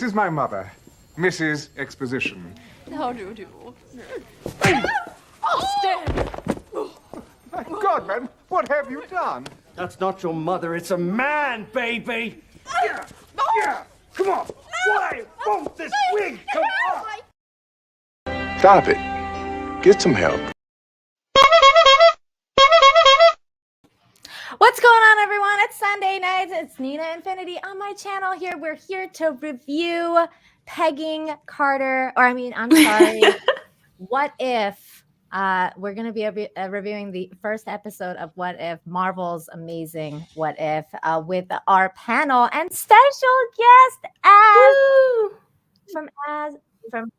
This is my mother, Mrs. Exposition. How do you do? My God, man, what have you done? That's not your mother, it's a man, baby! Yeah, yeah, come on. Why won't this wig come off? Stop it. Get some help. What's going on, everyone? It's Sunday night. It's Nina Infinity on my channel here. We're here to review Pegging Carter, I'm sorry, What If. We're going to be reviewing the first episode of What If, Marvel's amazing What If, with our panel and special guest from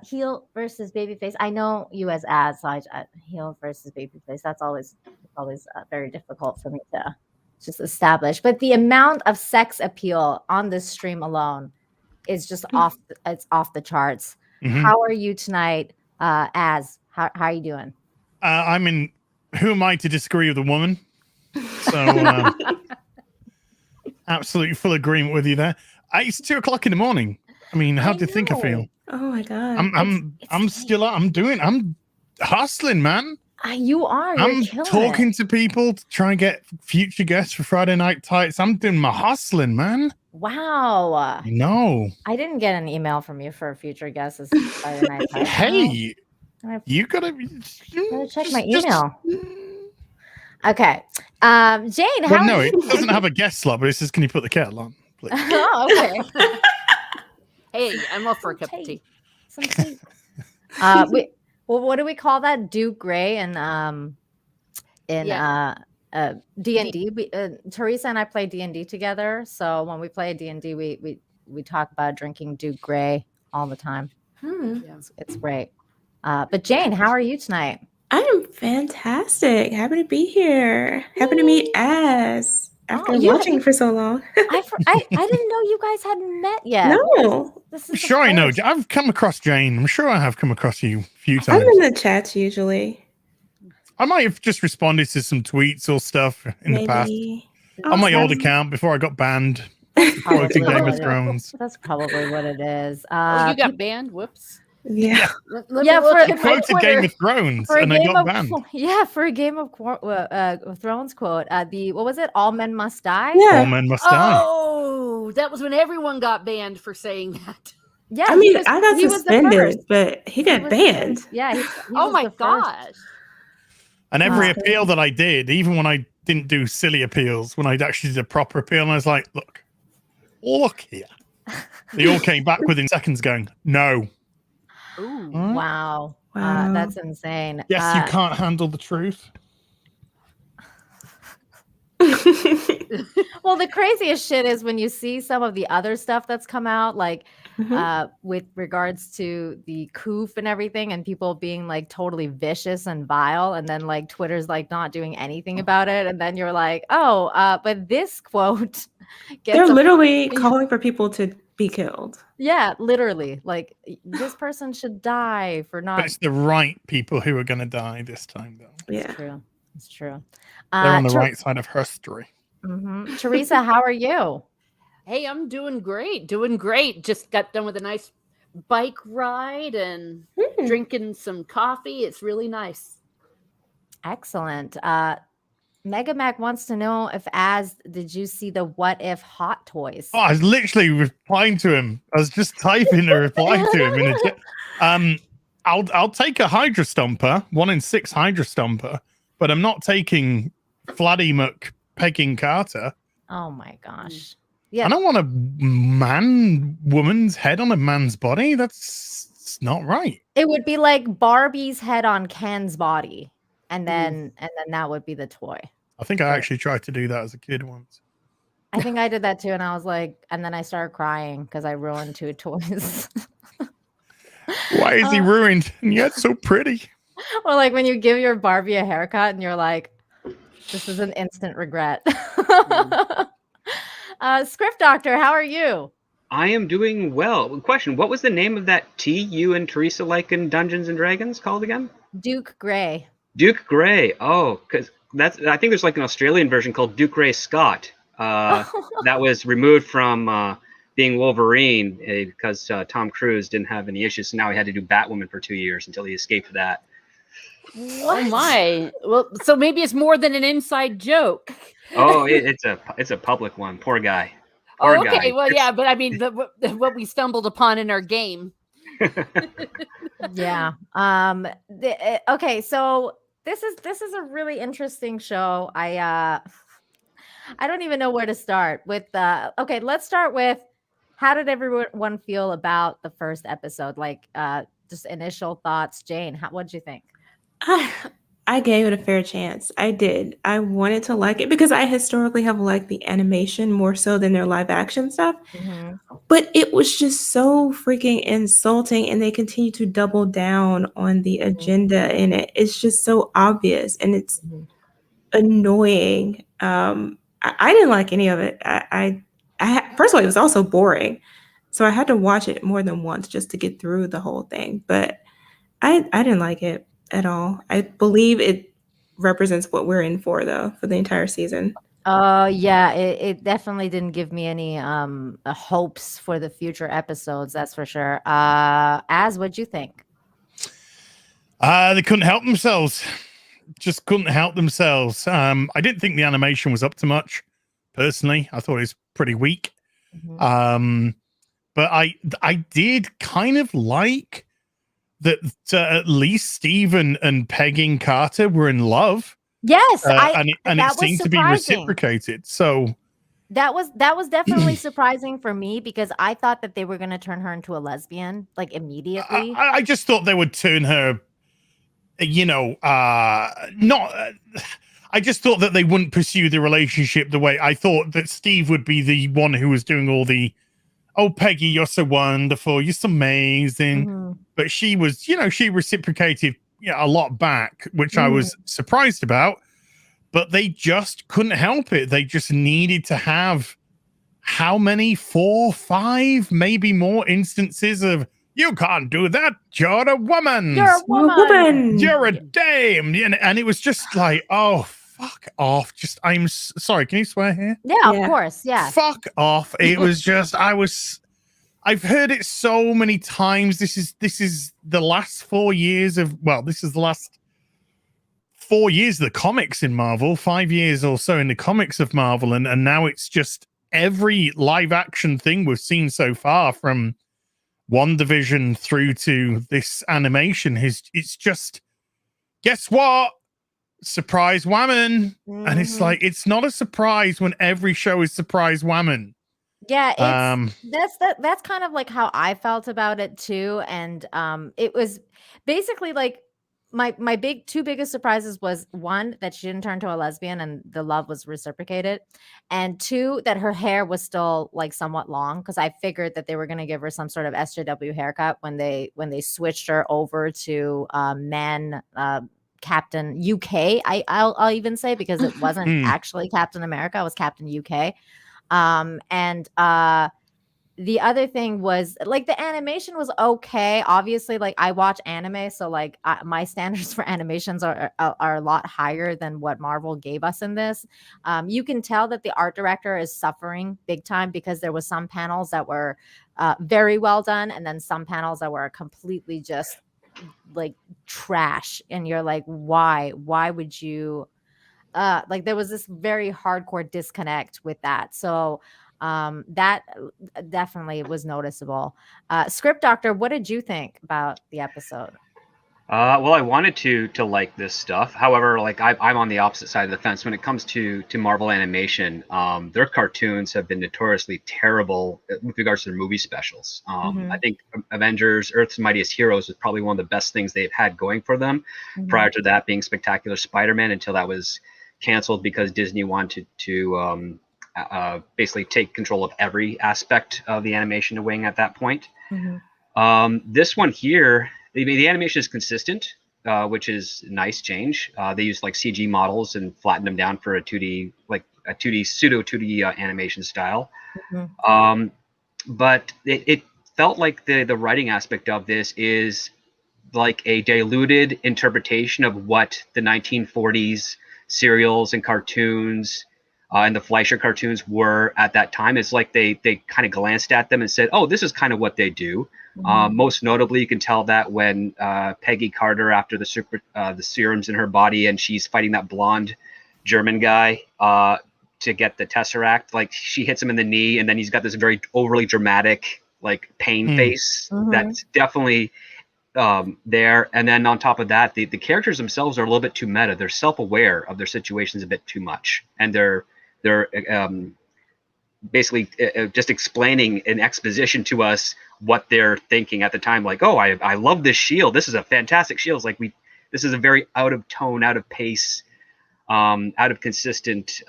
Heel versus Babyface. I know you as so Heel versus Babyface. That's always very difficult for me to just establish. But the amount of sex appeal on this stream alone is just off the charts. Mm-hmm. How are you tonight, How are you doing? Who am I to disagree with a woman? So absolutely full agreement with you there. It's 2 o'clock in the morning. I mean, how do you think I feel? Oh my God. I'm hustling, man. You are. I'm talking to people to try and get future guests for Friday Night Tights. I'm doing my hustling, man. Wow. No. I didn't get an email from you for future guests this Friday Night Tights. Hey, you gotta check my email. Okay. Jayne, how no, it doesn't have a guest slot, but it says, can you put the kettle on, please? Oh, okay. Hey, I'm up for a cup of tea. Some tea. What do we call that? Duke Gray and D&D. Teresa and I play D&D together. So when we play D&D, we talk about drinking Duke Gray all the time. Yeah. It's great. But Jayne, how are you tonight? I am fantastic. Happy to be here. Happy to meet Az after watching for so long. I didn't know you guys hadn't met yet. No. Sure, I know. I've come across Jayne. I'm sure I have come across you a few times. I'm in the chats usually. I might have just responded to some tweets or stuff in the past. On my old account before I got banned. Quoting Game of Thrones. That's probably what it is. You got banned? Whoops. Yeah. I quoted Game of Thrones and I got banned. For a Game of Thrones quote. What was it? All men must die? Yeah. All men must die. Oh, that was when everyone got banned for saying that. Yeah. I mean, I got suspended, but he got banned. Yeah. Oh my gosh. And every appeal that I did, even when I didn't do silly appeals, when I actually did a proper appeal, and I was like, look here. They all came back within seconds going, no. Ooh. Wow. That's insane. Yes, you can't handle the truth. Well, the craziest shit is when you see some of the other stuff that's come out, like with regards to the coof and everything, and people being like totally vicious and vile, and then like Twitter's like not doing anything about it, and then you're like, but this quote they're literally calling for people to be killed. Yeah, literally. Like, this person should die for not. But it's the right people who are going to die this time, though. Yeah, it's true. They're on the right side of history. Mm-hmm. Teresa, how are you? Hey, I'm doing great. Just got done with a nice bike ride and drinking some coffee. It's really nice. Excellent. Mega Mac wants to know if did you see the What If hot toys? Oh, I was literally replying to him. I was just typing a reply to him in a I'll take a Hydra Stomper, 1 in 6 Hydra Stomper, but I'm not taking Fladdy Muck Pegging Carter. Oh my gosh. Yeah. I don't want a woman's head on a man's body. That's not right. It would be like Barbie's head on Ken's body. And then that would be the toy. I think I actually tried to do that as a kid once. I think I did that too, and I was like, and then I started crying because I ruined 2 toys. Why is he ruined? And yet so pretty. Or like when you give your Barbie a haircut and you're like, this is an instant regret. Script Doctor, how are you? I am doing well. Question, what was the name of that tea you and Teresa like in Dungeons and Dragons called again? Duke Gray. Duke Gray. Oh, because I think there's like an Australian version called Duke Gray Scott. That was removed from being Wolverine because Tom Cruise didn't have any issues. So now he had to do Batwoman for 2 years until he escaped that. Oh my! Well, so maybe it's more than an inside joke. Oh, it's a public one. Poor guy. Poor Oh, okay. guy. Well, yeah, but I mean, what we stumbled upon in our game. Yeah. Okay. So this is a really interesting show. I don't even know where to start with. Okay, let's start with how did everyone feel about the first episode? Like, just initial thoughts. Jayne, what'd you think? I gave it a fair chance. I did. I wanted to like it because I historically have liked the animation more so than their live action stuff. Mhm. But it was just so freaking insulting, and they continue to double down on the agenda in it. It's just so obvious, and it's annoying. I didn't like any of it. First of all, it was also boring, so I had to watch it more than once just to get through the whole thing. But I didn't like it at all. I believe it represents what we're in for, though, for the entire season. Yeah, it definitely didn't give me any hopes for the future episodes, that's for sure. What'd you think? They couldn't help themselves. Just couldn't help themselves. I didn't think the animation was up to much. Personally, I thought it was pretty weak. Mhm. But I did kind of like that at least Steve and Pegging Carter were in love. Yes, and it that was seemed to be surprising. reciprocated. So That was definitely surprising for me because I thought that they were going to turn her into a lesbian like immediately. I just thought they would turn her, not. I just thought that they wouldn't pursue the relationship the way I thought that Steve would be the one who was doing all the, oh, Peggy, you're so wonderful, you're so amazing. Mhm. But she was, she reciprocated a lot back, which I was surprised about. But they just couldn't help it. They just needed to have how many? 4, 5, maybe more instances of, you can't do that. You're a woman. You're a woman. You're a dame. And it was just like, oh, fuck off. Just, sorry. Can you swear here? Yeah, of course. Yeah. Fuck off. It was just, I've heard it so many times. This is the last 4 years of, this is the last 4 years of the comics in Marvel, 5 years or so in the comics of Marvel. And now it's just every live action thing we've seen so far, from WandaVision through to this animation, it's just, guess what? Surprise woman. And it's like, it's not a surprise when every show is surprise woman. Yeah, that's kind of like how I felt about it too. And it was basically like my two biggest surprises was, one, that she didn't turn to a lesbian and the love was reciprocated, and 2, that her hair was still like somewhat long, because I figured that they were going to give her some sort of SJW haircut when they switched her over to Captain UK. I'll even say, because it wasn't actually Captain America, it was Captain UK. The other thing was, like, the animation was okay. Obviously, like, I watch anime, so like my standards for animations are a lot higher than what Marvel gave us in this. You can tell that the art director is suffering big time, because there was some panels that were very well done, and then some panels that were completely just like trash, and you're like, why would you like, there was this very hardcore disconnect with that. So that definitely was noticeable. Script Doctor, what did you think about the episode? Well, I wanted to like this stuff. However, like I'm on the opposite side of the fence when it comes to Marvel animation. Their cartoons have been notoriously terrible with regards to their movie specials. I think Avengers: Earth's Mightiest Heroes was probably one of the best things they've had going for them. Prior to that being Spectacular Spider-Man, until that was canceled because Disney wanted to basically take control of every aspect of the animation wing at that point. This one here, the animation is consistent, which is a nice change. They used like CG models and flattened them down for a 2D, like a 2D, pseudo 2D animation style. But it felt like the writing aspect of this is like a diluted interpretation of what the 1940s serials and cartoons and the Fleischer cartoons were at that time. It's like they kind of glanced at them and said, oh, this is kind of what they do. Most notably, you can tell that when Peggy Carter, after the serums in her body, and she's fighting that blonde German guy to get the Tesseract, like she hits him in the knee, and then he's got this very overly dramatic like pain face. That's definitely there. And then on top of that, the characters themselves are a little bit too meta. They're self-aware of their situations a bit too much, and they're basically just explaining in exposition to us what they're thinking at the time. Like, oh, I love this shield. This is a fantastic shield. It's like this is a very out of tone, out of pace, out of consistent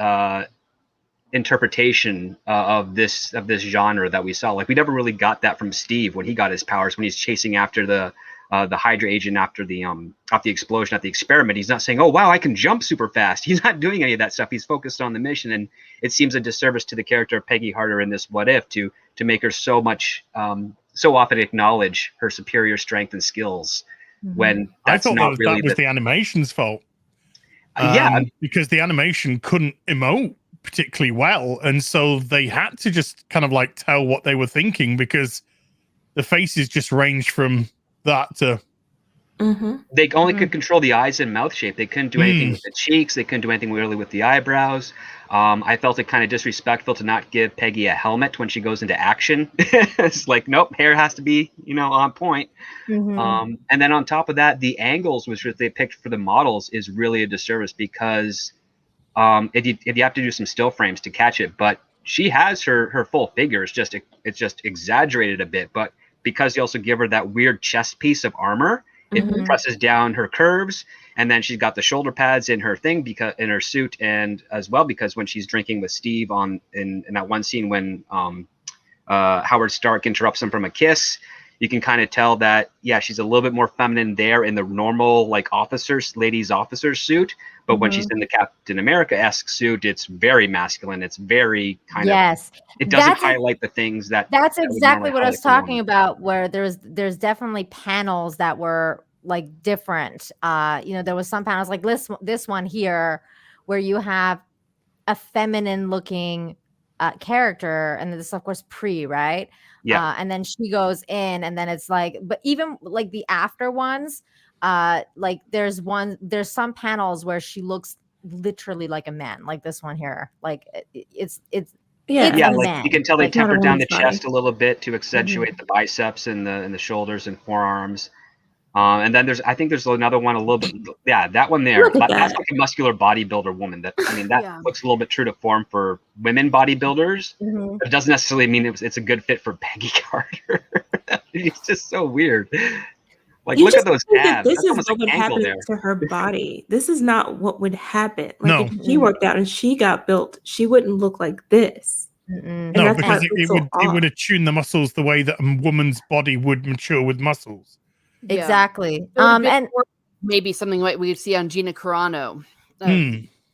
interpretation of this genre that we saw. Like, we never really got that from Steve when he got his powers, when he's chasing after the Hydra agent after the explosion at the experiment. He's not saying, oh wow, I can jump super fast. He's not doing any of that stuff. He's focused on the mission, and it seems a disservice to the character of Peggy Carter in this What If to make her so often acknowledge her superior strength and skills when that's not really that was the animation's fault. Because the animation couldn't emote particularly well, and so they had to just kind of like tell what they were thinking, because the faces just ranged from that to they only could control the eyes and mouth shape. They couldn't do anything with the cheeks. They couldn't do anything really with the eyebrows. I felt it kind of disrespectful to not give Peggy a helmet when she goes into action. It's like, nope, hair has to be, on point. And then on top of that, the angles which they picked for the models is really a disservice, because if you have to do some still frames to catch it, but she has her full figure. It's just exaggerated a bit, but because you also give her that weird chest piece of armor, it presses down her curves, and then she's got the shoulder pads in her thing, because in her suit, and as well because when she's drinking with Steve in that one scene when Howard Stark interrupts him from a kiss, you can kind of tell that she's a little bit more feminine there in the normal like ladies officer suit, but when she's in the Captain America-esque suit, it's very masculine. It's very kind of it doesn't highlight the things that's exactly what I was talking about, where there's definitely panels that were like different. There was some panels like this one here where you have a feminine looking character, and this of course right. And then she goes in, and then it's like, but even like the after ones, like there's some panels where she looks literally like a man, like this one here. Like it's like you can tell they tempered down the chest a little bit to accentuate the biceps and the shoulders and forearms. And then there's another one a little bit. Yeah, that one there. That's like a muscular bodybuilder woman. That looks a little bit true to form for women bodybuilders. But it doesn't necessarily mean it's a good fit for Peggy Carter. It's just so weird. Like, look at those abs. This is what would happen to her body. This is not what would happen. Like, if she worked out and she got built, she wouldn't look like this. No, because it would attune the muscles the way that a woman's body would mature with muscles. Exactly. And maybe something like we see on Gina Carano.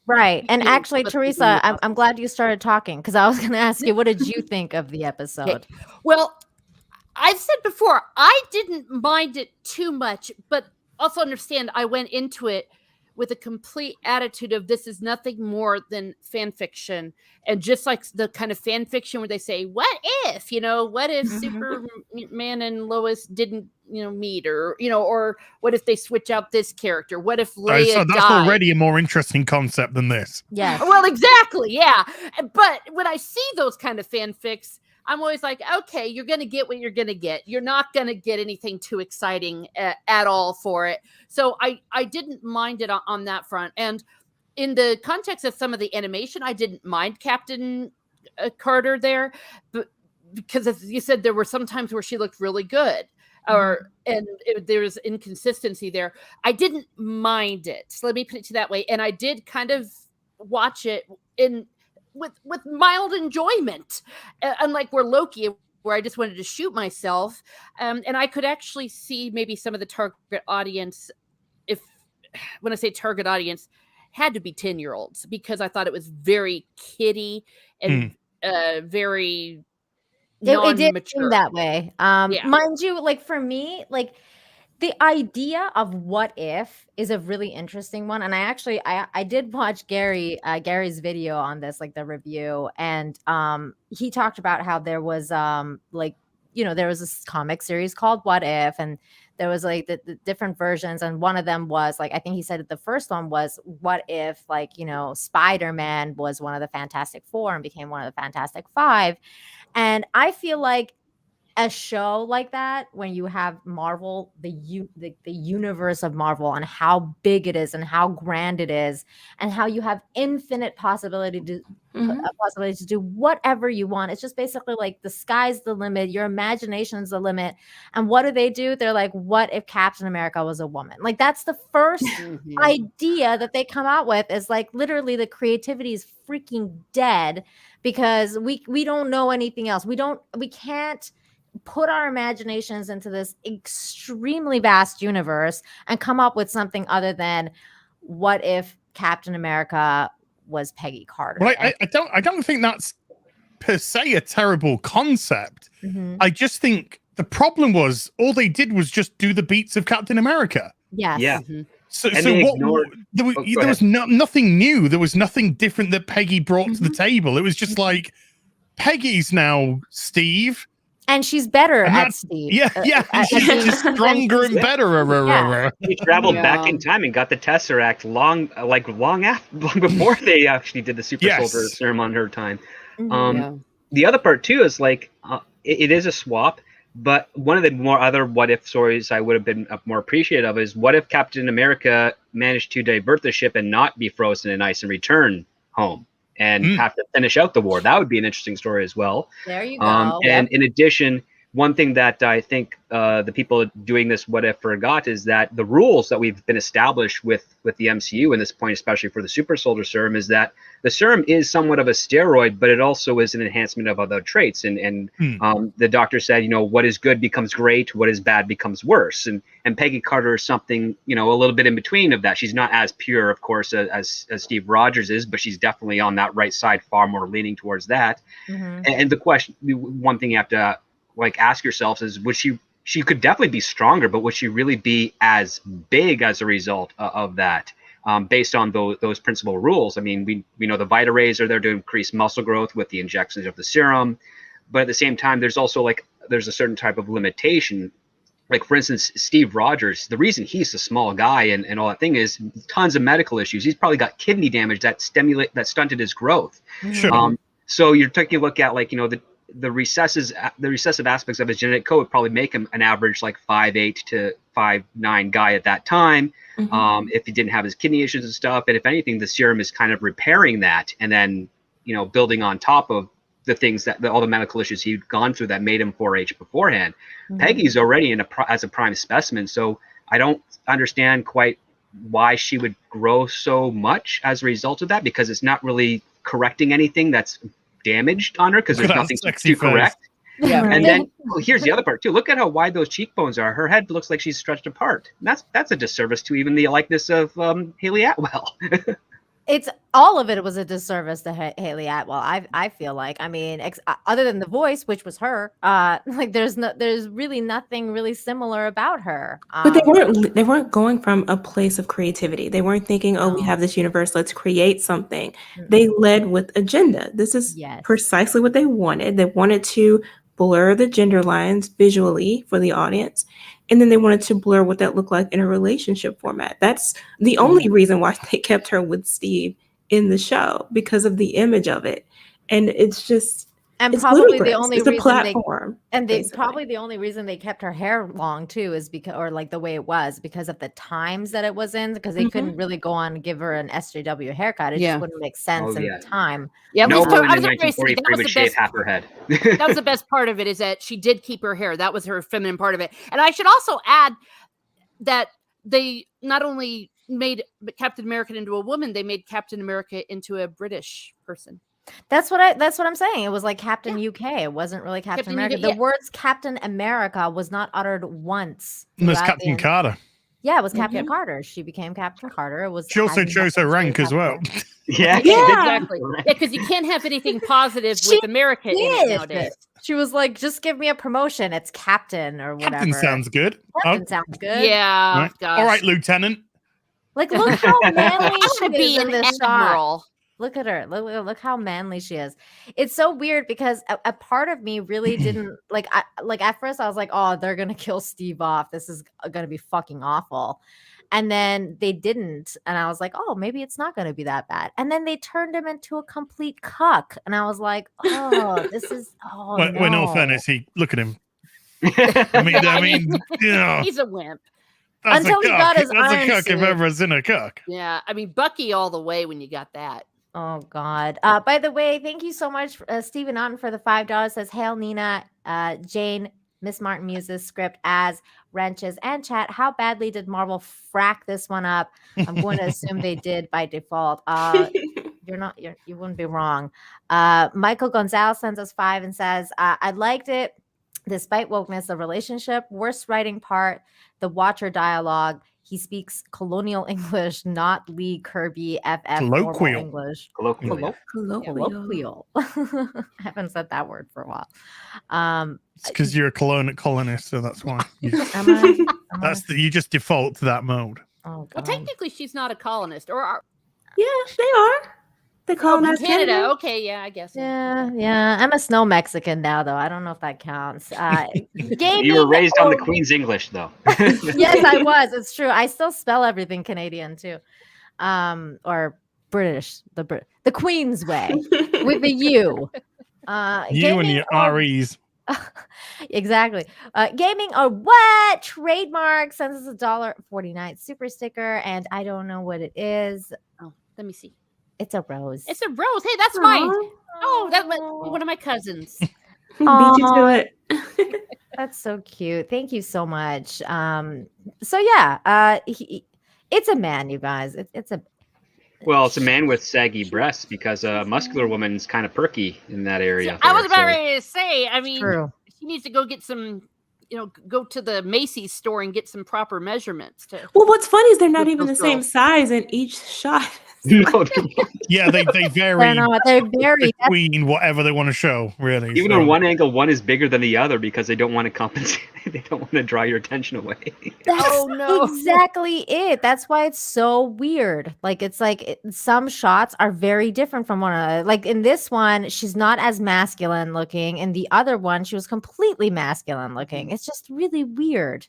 Right. And actually, Teresa, I'm glad you started talking, because I was going to ask you, what did you think of the episode? Okay. Well, I've said before, I didn't mind it too much, but also understand I went into it with a complete attitude of this is nothing more than fan fiction. And just like the kind of fan fiction where they say, what if, what if Superman and Lois didn't, meet, or, or what if they switch out this character? What if Leia so that's died? Already a more interesting concept than this. Yes. Well, exactly. Yeah. But when I see those kind of fanfics, I'm always like, okay, you're going to get what you're going to get. You're not going to get anything too exciting at all for it. So I didn't mind it on that front. And in the context of some of the animation, I didn't mind Captain Carter there, but because as you said, there were some times where she looked really good, and there was inconsistency there. I didn't mind it. So let me put it to that way. And I did kind of watch it with mild enjoyment, unlike where Loki, where I just wanted to shoot myself. And I could actually see maybe some of the target audience, when I say target audience, had to be 10-year-olds, because I thought it was very kiddie and very non-mature. It did seem that way. Mind you, like for me, like the idea of what if is a really interesting one, and I did watch Gary's video on this, like the review, and he talked about how there was like, you know, there was this comic series called What If, and there was like the different versions, and one of them was like, I think he said the first one was, what if, like, you know, Spider-Man was one of the Fantastic Four and became one of the Fantastic Five. And I feel like a show like that, when you have Marvel, the universe of Marvel, and how big it is and how grand it is, and how you have infinite possibility to do whatever you want. It's just basically like the sky's the limit, your imagination's the limit. And what do? They're like, what if Captain America was a woman? Like, that's the first idea that they come out with, is like, literally the creativity is freaking dead, because we don't know anything else. We can't put our imaginations into this extremely vast universe and come up with something other than, what if Captain America was Peggy Carter? Well, I don't think that's per se a terrible concept. I just think the problem was all they did was just do the beats of Captain America. Yes. Yeah. So ignored... there was nothing new. There was nothing different that Peggy brought to the table. It was just like, Peggy's now Steve. And she's better at Steve. Yeah. She's just stronger and better. He traveled back in time and got the Tesseract long before they actually did the Super Soldier serum on her time. The other part too is like, it is a swap, but one of the more other what if stories I would have been more appreciative of is, what if Captain America managed to divert the ship and not be frozen in ice and return home and have to finish out the war? That would be an interesting story as well. There you go. And in addition, one thing that I think the people doing this what if forgot is that the rules that we've been established with the MCU in this point, especially for the super soldier serum, is that the serum is somewhat of a steroid, but it also is an enhancement of other traits. And the doctor said, you know, what is good becomes great, what is bad becomes worse. And Peggy Carter is something, you know, a little bit in between of that. She's not as pure, of course, as Steve Rogers is, but she's definitely on that right side, far more leaning towards that. And the question, one thing you have to like ask yourselves is, would she could definitely be stronger, but would she really be as big as a result of that, based on those principal rules? I mean, we know the Vita Rays are there to increase muscle growth with the injections of the serum, but at the same time, there's also there's a certain type of limitation. Like, for instance, Steve Rogers, the reason he's a small guy and all that thing is tons of medical issues. He's probably got kidney damage that stunted his growth. Sure. So you're taking a look at, like, you know, the recessive aspects of his genetic code would probably make him an average like 5'8" to 5'9" guy at that time, if he didn't have his kidney issues and stuff. And if anything, the serum is kind of repairing that, and then, you know, building on top of the things all the medical issues he'd gone through that made him 4H beforehand. Peggy's already as a prime specimen, so I don't understand quite why she would grow so much as a result of that, because it's not really correcting anything that's damaged on her, because there's nothing to correct. And then here's the other part too. Look at how wide those cheekbones are. Her head looks like she's stretched apart. And that's a disservice to even the likeness of Haley Atwell. It's all of it was a disservice to Haley Atwell. I feel like, I mean, other than the voice, which was her, like there's really nothing really similar about her. But they weren't going from a place of creativity. They weren't thinking, oh, we have this universe, let's create something. They led with agenda. This is precisely what they wanted. They wanted to blur the gender lines visually for the audience. And then they wanted to blur what that looked like in a relationship format. That's the only reason why they kept her with Steve in the show, because of the image of it. And it's just, and it's probably ludicrous. the only it's a reason platform. Probably the only reason they kept her hair long too is because, or like the way it was, because of the times that it was in, because they couldn't really go on and give her an SJW haircut. It just wouldn't make sense in the time. Yeah, no one in I was 1943 would shave half her head. That was the best part of it, is that she did keep her hair. That was her feminine part of it. And I should also add that they not only made Captain America into a woman, they made Captain America into a British person. That's what I'm saying. It was like Captain UK. It wasn't really Captain America. The words Captain America was not uttered once. It was Captain Carter. Yeah, it was Captain Carter. She became Captain Carter. It was. She also chose her rank as well. Yeah, exactly. Yeah, because you can't have anything positive with America in it nowadays. She was like, just give me a promotion. It's captain or whatever. Captain sounds good. Captain sounds good. Yeah. Right. Gosh. All right, Lieutenant. Like, look how manly I she want to is be in an this shot. admiral. Look at her. Look how manly she is. It's so weird because a part of me really didn't like. At first I was like, oh, they're gonna kill Steve off. This is gonna be fucking awful. And then they didn't, and I was like, oh, maybe it's not gonna be that bad. And then they turned him into a complete cuck, and I was like, oh, this is Well, in all fairness, look at him. I mean, you know, He's a wimp. that's Until a he cuck. got his That's a iron cuck if suit. ever seen a cuck. Yeah. I mean, Bucky all the way when you got that. Oh God. By the way, thank you so much, Stephen Otten, for the $5. Says, hail Nina, Jane, Miss Martin Muses script as wrenches and chat. How badly did Marvel frack this one up? I'm going to assume they did by default. You wouldn't be wrong. Michael Gonzalez sends us 5 and says, I liked it despite wokeness, the relationship, worst writing part, the Watcher dialogue. He speaks colonial English, not Lee Kirby FF normal Colloquial. English. Colloquial. Colloquial. I haven't said that word for a while. It's because you're a colonist, so that's why. Am I? You just default to that mode. Oh, Well, God. technically, she's not a colonist. Or Yeah, they are. They call from us Canada. Okay, yeah, I guess. Yeah. I'm a snow Mexican now, though. I don't know if that counts. You were raised on the Queen's English, though. Yes, I was. It's true. I still spell everything Canadian too, or British. The Queen's way with the U. You and your REs. Exactly. Gaming or what? Trademark sends us $1.49 super sticker, and I don't know what it is. Oh, let me see. It's a rose. It's a rose. Hey, that's mine. Oh, that was one of my cousins. Beat you to it. That's so cute. Thank you so much. So yeah, it's a man, you guys. It's a Well, it's a man with saggy breasts because a muscular woman's kind of perky in that area. I was there, about so- ready to say. I mean, true. she needs to go get some. Go to the Macy's store and get some proper measurements. Well, what's funny is they're not With even the those same girls. size in each shot. No, Yeah, they vary. They're not. They're very. Between whatever they want to show, really. even so. on one angle, one is bigger than the other because they don't want to compensate. They don't want to draw your attention away. That's Oh, no. exactly it. That's why it's so weird. Like some shots are very different from one another. Like in this one, she's not as masculine looking. In the other one, she was completely masculine looking. It's just really weird.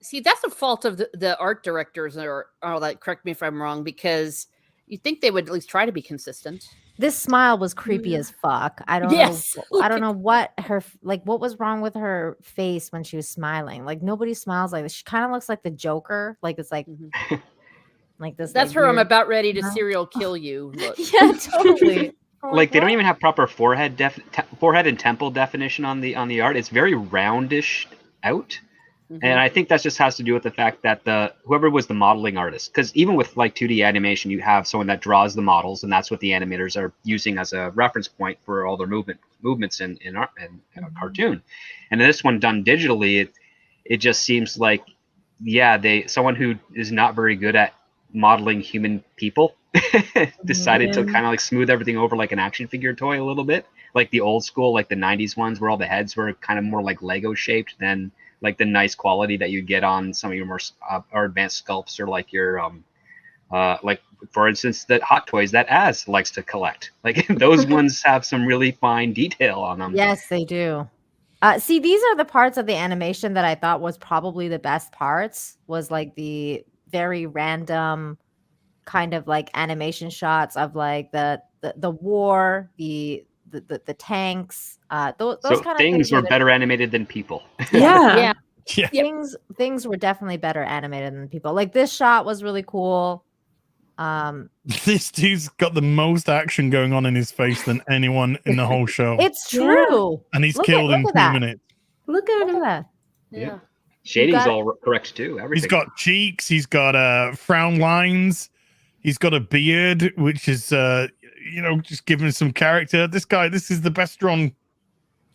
See, that's a fault of the art directors or all that. Correct me if I'm wrong, because you think they would at least try to be consistent. This smile was creepy as fuck. I don't Yes. know. I don't know what what was wrong with her face when she was smiling. Like nobody smiles like this. She kind of looks like the Joker. Like it's like Mhm. like this. That's like, her. I'm weird- about ready to No. serial kill you. Look. Yeah, totally. I'm Like they don't what? even have proper forehead and temple definition on the art. It's very roundish out. Mhm. And I think that just has to do with the fact that whoever was the modeling artist, because even with like 2D animation, you have someone that draws the models, and that's what the animators are using as a reference point for all their movements in art and cartoon. And this one done digitally, it just seems like someone who is not very good at modeling human people decided to kind of like smooth everything over like an action figure toy a little bit, like the old school, like the 90s ones where all the heads were kind of more like Lego shaped than like the nice quality that you get on some of your more or advanced sculpts, or like your like for instance the Hot Toys that Az likes to collect. Like those ones have some really fine detail on them. Yes, they do. See, these are the parts of the animation that I thought was probably the best parts. Was like the very random kind of like animation shots of like the war, the tanks. Those So kind of things were that- better animated than people. Yeah. Yeah. Yeah. Things were definitely better animated than people. Like this shot was really cool. This dude's got the most action going on in his face than anyone in the whole show. It's true. And he's Look killed in at 2 that. minutes. Look at Look at him. that. Yeah. Shading's got- all correct too. Everything. He's got cheeks, he's got frown lines, he's got a beard, which is just giving some character. This is the best drawn,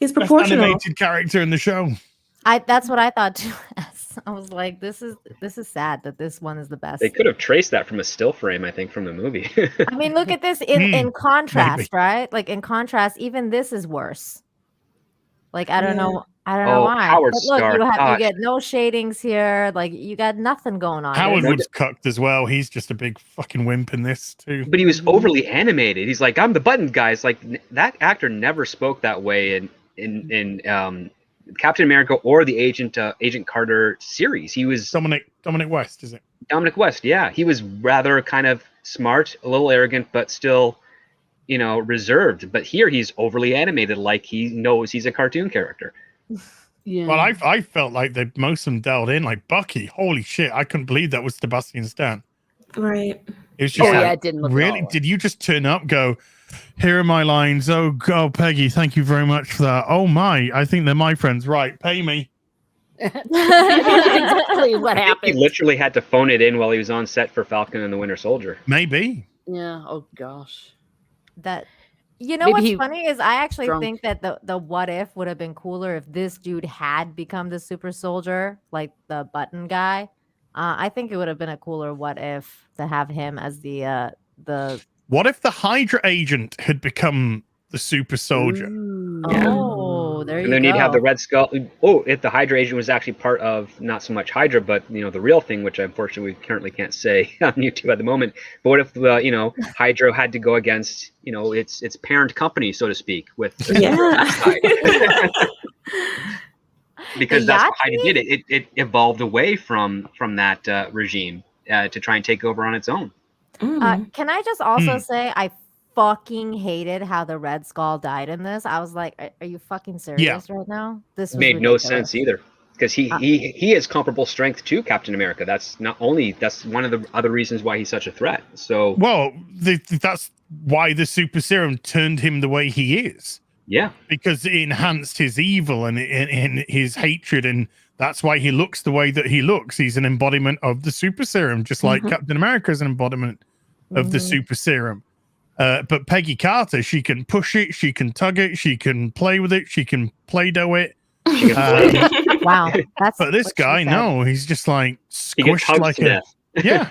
He's best proportional. animated character in the show. That's what I thought too. I was like, this is sad that this one is the best. They could have traced that from a still frame, I think, from the movie. I mean, look at this in contrast, maybe. right? Like in contrast, even this is worse. Like I don't Yeah. know. I don't know Oh, why. Howard But look, Stark. you Gosh. get no shadings here. Like you got nothing going on. Howard There's- Wood's cucked as well. He's just a big fucking wimp in this too. But he was Mhm. overly animated. He's like, I'm the button guy. It's like that actor never spoke that way in Captain America or the Agent Carter series. He was Dominic West, is it? Dominic West. Yeah, he was rather kind of smart, a little arrogant, but still, reserved. But here he's overly animated, like he knows he's a cartoon character. Yeah. Well, I felt like most of them dialed in. Like Bucky, holy shit! I couldn't believe that was Sebastian Stan. Right. It was just Oh, like, yeah, it didn't look at really? all. Did you just turn up, go, here are my lines. Oh, God, Peggy, thank you very much for that. Oh, my, I think they're my friends. Right, pay me. exactly what He happened. literally had to phone it in while he was on set for Falcon and the Winter Soldier. Maybe. Yeah. Oh gosh. that you know Maybe what's he funny is I actually drunk. think that the what if would have been cooler if this dude had become the super soldier, like the button guy. I think it would have been a cooler what if to have him as the What if the Hydra agent had become the super soldier? Ooh. oh there you And then go. you'd have the Red Skull. Oh, if the Hydra agent was actually part of not so much Hydra, but the real thing, which unfortunately we currently can't say on YouTube at the moment. But what if Hydra had to go against its parent company, so to speak, with Yeah. because The that's what Yahtzee? Hydra did. It evolved away from that regime to try and take over on its own. Can I just also Hmm. say I fucking hated how the Red Skull died in this. I was like, are you fucking serious right now? This was Made no ridiculous. sense either. Because he has comparable strength to Captain America. That's one of the other reasons why he's such a threat. So Well, that's why the super serum turned him the way he is. yeah, Because it enhanced his evil and his hatred, and that's why he looks the way that he looks. He's an embodiment of the super serum, just like Captain America is an embodiment of the super serum. But Peggy Carter, she can push it, she can tug it, she can play with it, she can Play-Doh it. she can fly. Wow, that's But this what she guy, said. no, he's just like He gets squished hugged like to death. yeah.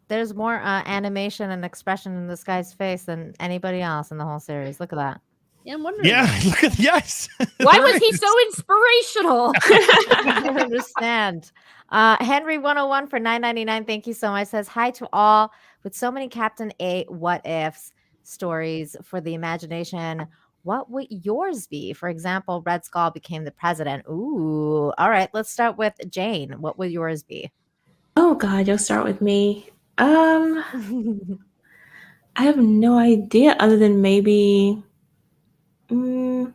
There's more animation and expression in this guy's face than anybody else in the whole series. Look at that. Yeah, I'm wondering. Yeah, look at yes. Why There was he is. so inspirational? I don't understand. Henry 101 for $9.99. Thank you so much. Says hi to all. With so many Captain A what ifs stories for the imagination, what would yours be? For example, Red Skull became the president. Ooh. All right. Let's start with Jane. What would yours be? Oh God, you'll start with me. I have no idea other than maybe this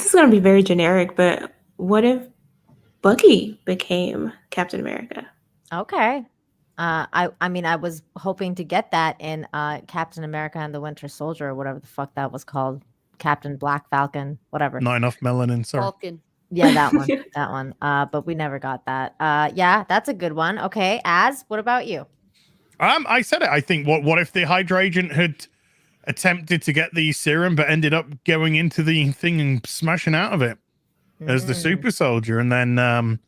is gonna be very generic, but what if Bucky became Captain America? Okay. I mean, I was hoping to get that in Captain America and the Winter Soldier or whatever the fuck that was called. Captain Black Falcon, whatever. Not enough melanin, sorry. Falcon. Yeah, that one. That one. But we never got that. Yeah, that's a good one. Okay, Az, what about you? I said it. I think what if the Hydra agent had attempted to get the serum but ended up going into the thing and smashing out of it as the super soldier, and then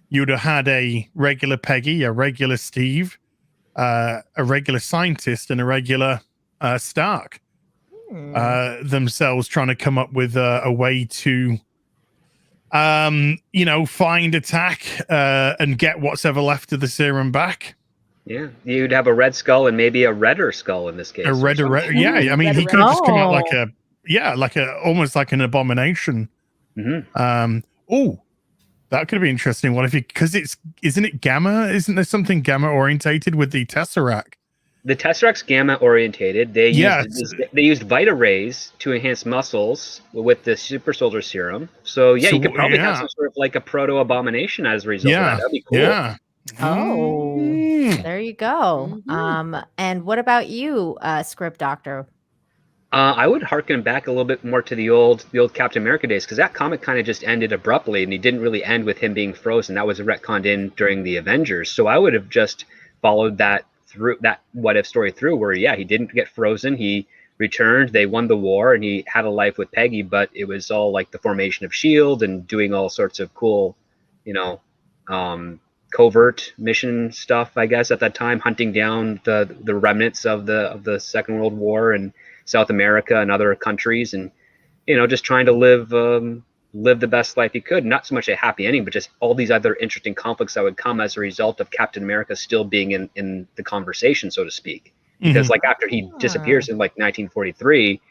you'd have had a regular Peggy, a regular Steve, a regular scientist, and a regular Stark themselves trying to come up with a way to find, attack, and get what's ever left of the serum back. Yeah, you'd have a Red Skull and maybe a redder skull in this case. A red, yeah. I mean, he could have just come out like almost like an abomination. Mm-hmm. That could be interesting. What if isn't it gamma? Isn't there something gamma orientated with the Tesseract? The Tesseract's gamma orientated. They used Vita rays to enhance muscles with the super soldier serum. So yeah, you could probably have some sort of like a proto abomination as a result of that. That'd be cool. Yeah. Oh, there you go. And what about you, Script Doctor? I would harken back a little bit more to the old Captain America days, because that comic kind of just ended abruptly, and he didn't really end with him being frozen. That was retconned in during the Avengers. So I would have just followed that through, that what if story through, where he didn't get frozen. He returned, they won the war, and he had a life with Peggy, but it was all like the formation of S.H.I.E.L.D. and doing all sorts of cool, covert mission stuff, I guess, at that time, hunting down the remnants of the Second World War and South America and other countries, and just trying to live the best life he could. Not so much a happy ending, but just all these other interesting conflicts that would come as a result of Captain America still being in the conversation, so to speak. Because like after he disappears in like 1943,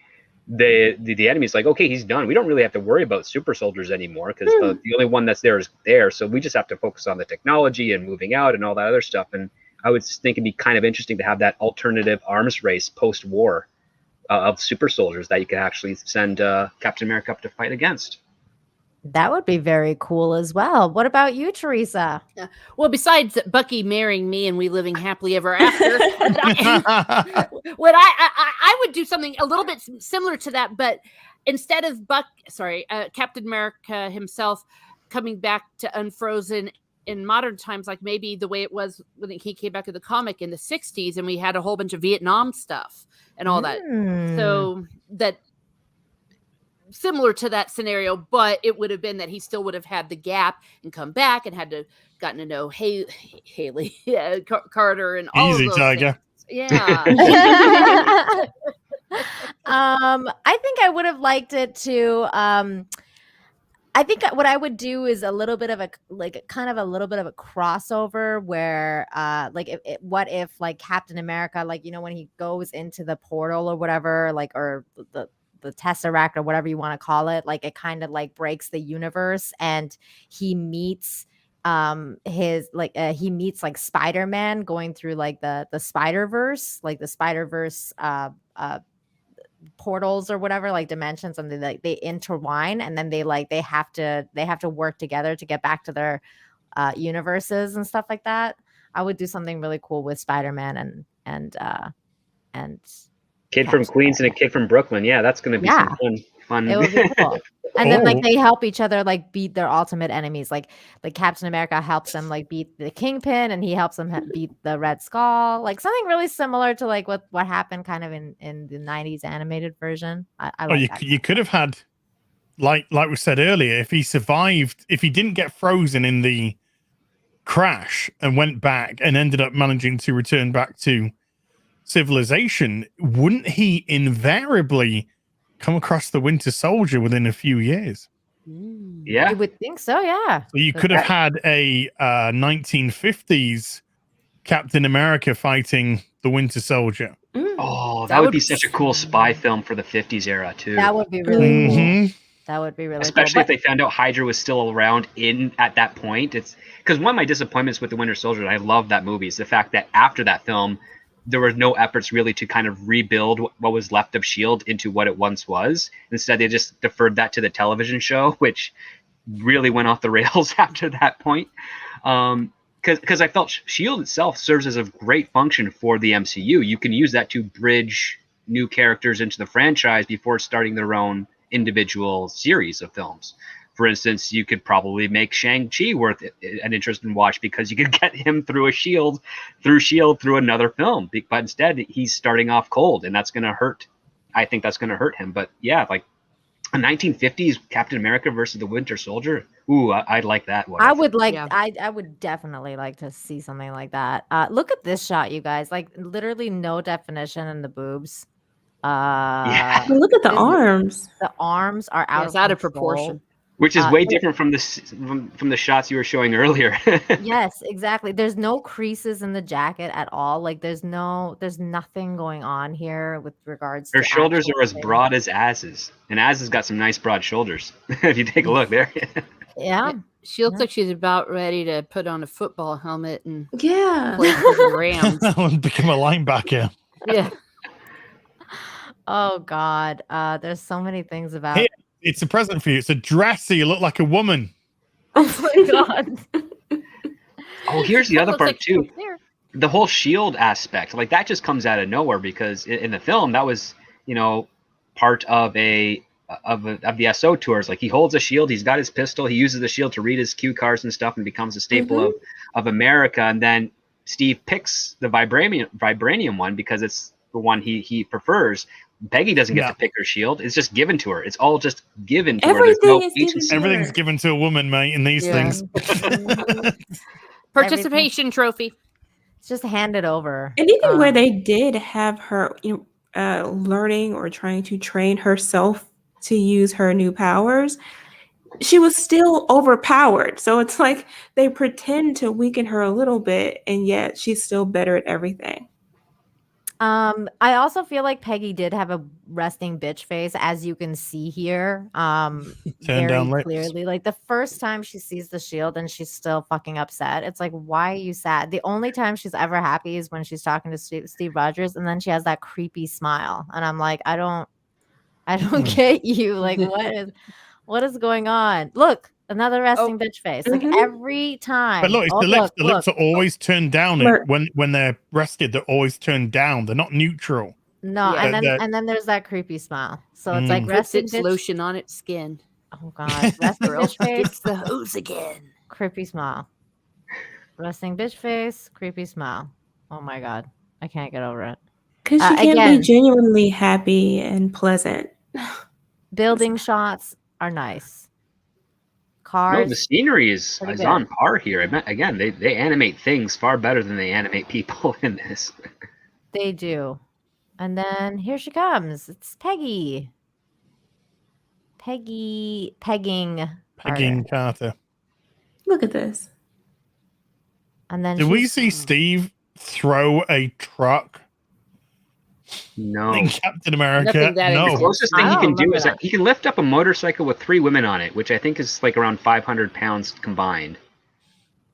the enemy's like, okay, he's done. We don't really have to worry about super soldiers anymore because the only one that's there is there. So we just have to focus on the technology and moving out and all that other stuff. And I would think it'd be kind of interesting to have that alternative arms race post-war of super soldiers that you could actually send Captain America up to fight against. That would be very cool as well. What about you, Teresa? Well, besides Bucky marrying me and we living happily ever after, what I would do something a little bit similar to that, but instead of Captain America himself coming back to unfrozen in modern times, like maybe the way it was when he came back to the comic in the 60s and we had a whole bunch of Vietnam stuff and all that. So that similar to that scenario, but it would have been that he still would have had the gap and come back and had to gotten to know Haley Carter and all Easy, of those Tiger. things. Yeah. I think I would have liked it to I think what I would do is a little bit of a crossover where what if like Captain America, like when he goes into the portal or whatever, like or the Tesseract or whatever you want to call it, like it kind of like breaks the universe and he meets he meets like Spider-Man going through like the Spider-Verse, like the Spider-Verse portals or whatever, like dimensions, and they intertwine and then they have to work together to get back to their universes and stuff like that. I would do something really cool with Spider-Man and kid from Queens and a kid from Brooklyn. Yeah, that's going to be some fun. It would be cool. And then like they help each other like beat their ultimate enemies. Like Captain America helps them like beat the Kingpin, and he helps them beat the Red Skull. Like something really similar to like what happened kind of in the 90s animated version. I like that. You could have had like we said earlier, if he survived, if he didn't get frozen in the crash and went back and ended up managing to return back to civilization, wouldn't he invariably come across the Winter Soldier within a few years? Yeah, you would think so. Yeah. So you could have had a 1950s Captain America fighting the Winter Soldier. Oh, that would be such a cool spy film for the 50s era too. That would be really cool. That would be really especially cool. If they found out Hydra was still around at that point. It's because one of my disappointments with the Winter Soldier, and I love that movie, is the fact that after that film there were no efforts really to kind of rebuild what was left of S.H.I.E.L.D. into what it once was. Instead, they just deferred that to the television show, which really went off the rails after that point. Because I felt S.H.I.E.L.D. itself serves as a great function for the MCU. You can use that to bridge new characters into the franchise before starting their own individual series of films. For instance, you could probably make Shang-Chi worth an interesting watch because you could get him through S.H.I.E.L.D. through another film. But instead, he's starting off cold, and that's going to hurt. I think that's going to hurt him. But yeah, like a 1950s Captain America versus the Winter Soldier. Ooh, I'd like that one. I would definitely like to see something like that. Look at this shot, you guys. Like literally no definition in the boobs. Look at the arms. The arms are out of proportion. Which is way different from the shots you were showing earlier. Yes, exactly. There's no creases in the jacket at all. Like there's nothing going on here with regards to her shoulders are as broad as Az's. And Az has got some nice broad shoulders. If you take a look there. Yeah. She looks like she's about ready to put on a football helmet and Yeah. play for the Rams. Become a linebacker. Yeah. Oh God. There's so many things about Here, it's a present for you. It's a dress so you look like a woman. Oh my God. Oh, here's the other Looks part like too. she's there. The whole S.H.I.E.L.D. aspect, like that just comes out of nowhere because in the film that was, part of the SO tours. Like he holds a shield, he's got his pistol, he uses the shield to read his cue cards and stuff and becomes a staple of America. And then Steve picks the vibranium one because it's the one he prefers. Peggy doesn't get to pick her shield. It's just given to her. It's all just given to her. There's no agency. Everything's given to a woman, mate, in these things. Participation trophy. It's just handed over. And even where they did have her, learning or trying to train herself to use her new powers, she was still overpowered. So it's like they pretend to weaken her a little bit, and yet she's still better at everything. I also feel like Peggy did have a resting bitch face, as you can see here. Very down lips. clearly. Like the first time she sees the shield and she's still fucking upset. It's like, why are you sad? The only time she's ever happy is when she's talking to Steve Rogers, and then she has that creepy smile. And I'm like, I don't get you. Like, what is going on? Look, another resting bitch face. Like every time. But look, it's the lips. The lips are always turned down. When they're rested, they're always turned down. They're not neutral. No, Yeah. and then there's that creepy smile. So it's like Puts resting its bitch. lotion on its skin. Oh god, resting bitch face. It's the hose again. Creepy smile. Resting bitch face. Creepy smile. Oh my god, I can't get over it. Because she can't again, be genuinely happy and pleasant. building shots are nice. No, Cars. the scenery is pretty good. on par here. Again, they animate things far better than they animate people in this. They do. And then here she comes. It's Peggy. Pegging. Pegging Carter. Look at this. And then Did we see Steve throw a truck No. in Captain America? Nothing that The No. closest thing I he don't can do remember is that he can lift up a motorcycle with 3 women on it, which I think is like around 500 pounds combined.